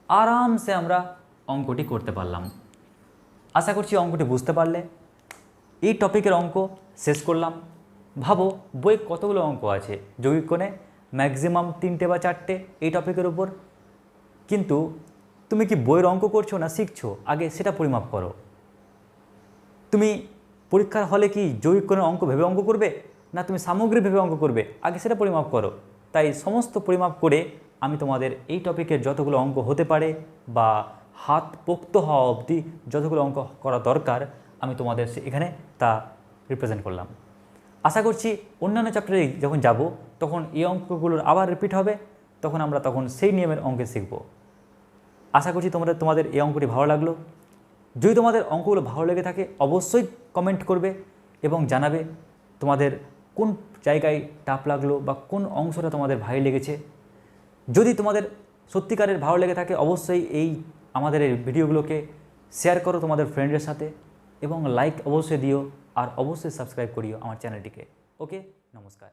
আরামসে আমরা অঙ্কটি করতে পারলাম। আশা করছি অঙ্কটি বুঝতে পারলে। এই টপিকের অঙ্ক শেষ করলাম। ভাবো বই কতগুলো অঙ্ক আছে যৌগিক কোণে? ম্যাক্সিমাম 3টে বা 4টে এই টপিকের উপর। কিন্তু তুমি কি বইয়ের অঙ্ক করছো না শিখছো? আগে সেটা পরিমাপ করো। তুমি পরীক্ষার হলে কি যৌগিক কোণের অঙ্ক ভেবে অঙ্ক করবে, না তুমি সামগ্রিক ভেবে অঙ্ক করবে? আগে সেটা পরিমাপ করো। তাই সমস্ত পরিমাপ করে আমি তোমাদের এই টপিকের যতগুলো অঙ্ক হতে পারে বা হাত পোক্ত হওয়া অবধি যতগুলো অঙ্ক করা দরকার আমি তোমাদের এখানে তা রিপ্রেজেন্ট করলাম। আশা করছি অন্যান্য চ্যাপ্টারে যখন যাব তখন এই অঙ্কগুলোর আবার রিপিট হবে, তখন সেই নিয়মের অঙ্কে শিখব। আশা করছি তোমাদের এই অঙ্কটি ভালো লাগলো। যদি তোমাদের অঙ্কগুলো ভালো লেগে থাকে অবশ্যই কমেন্ট করবে এবং জানাবে তোমাদের কোন জায়গায় টাফ লাগলো বা কোন অংশটা তোমাদের ভালো লেগেছে। যদি তোমাদের সত্যিকারের ভালো লেগে থাকে অবশ্যই আমাদের এই ভিডিওগুলোকে শেয়ার করো তোমাদের ফ্রেন্ডের সাথে এবং লাইক অবশ্যই দিও আর অবশ্যই সাবস্ক্রাইব করিও আমার চ্যানেলটিকে। ওকে, নমস্কার।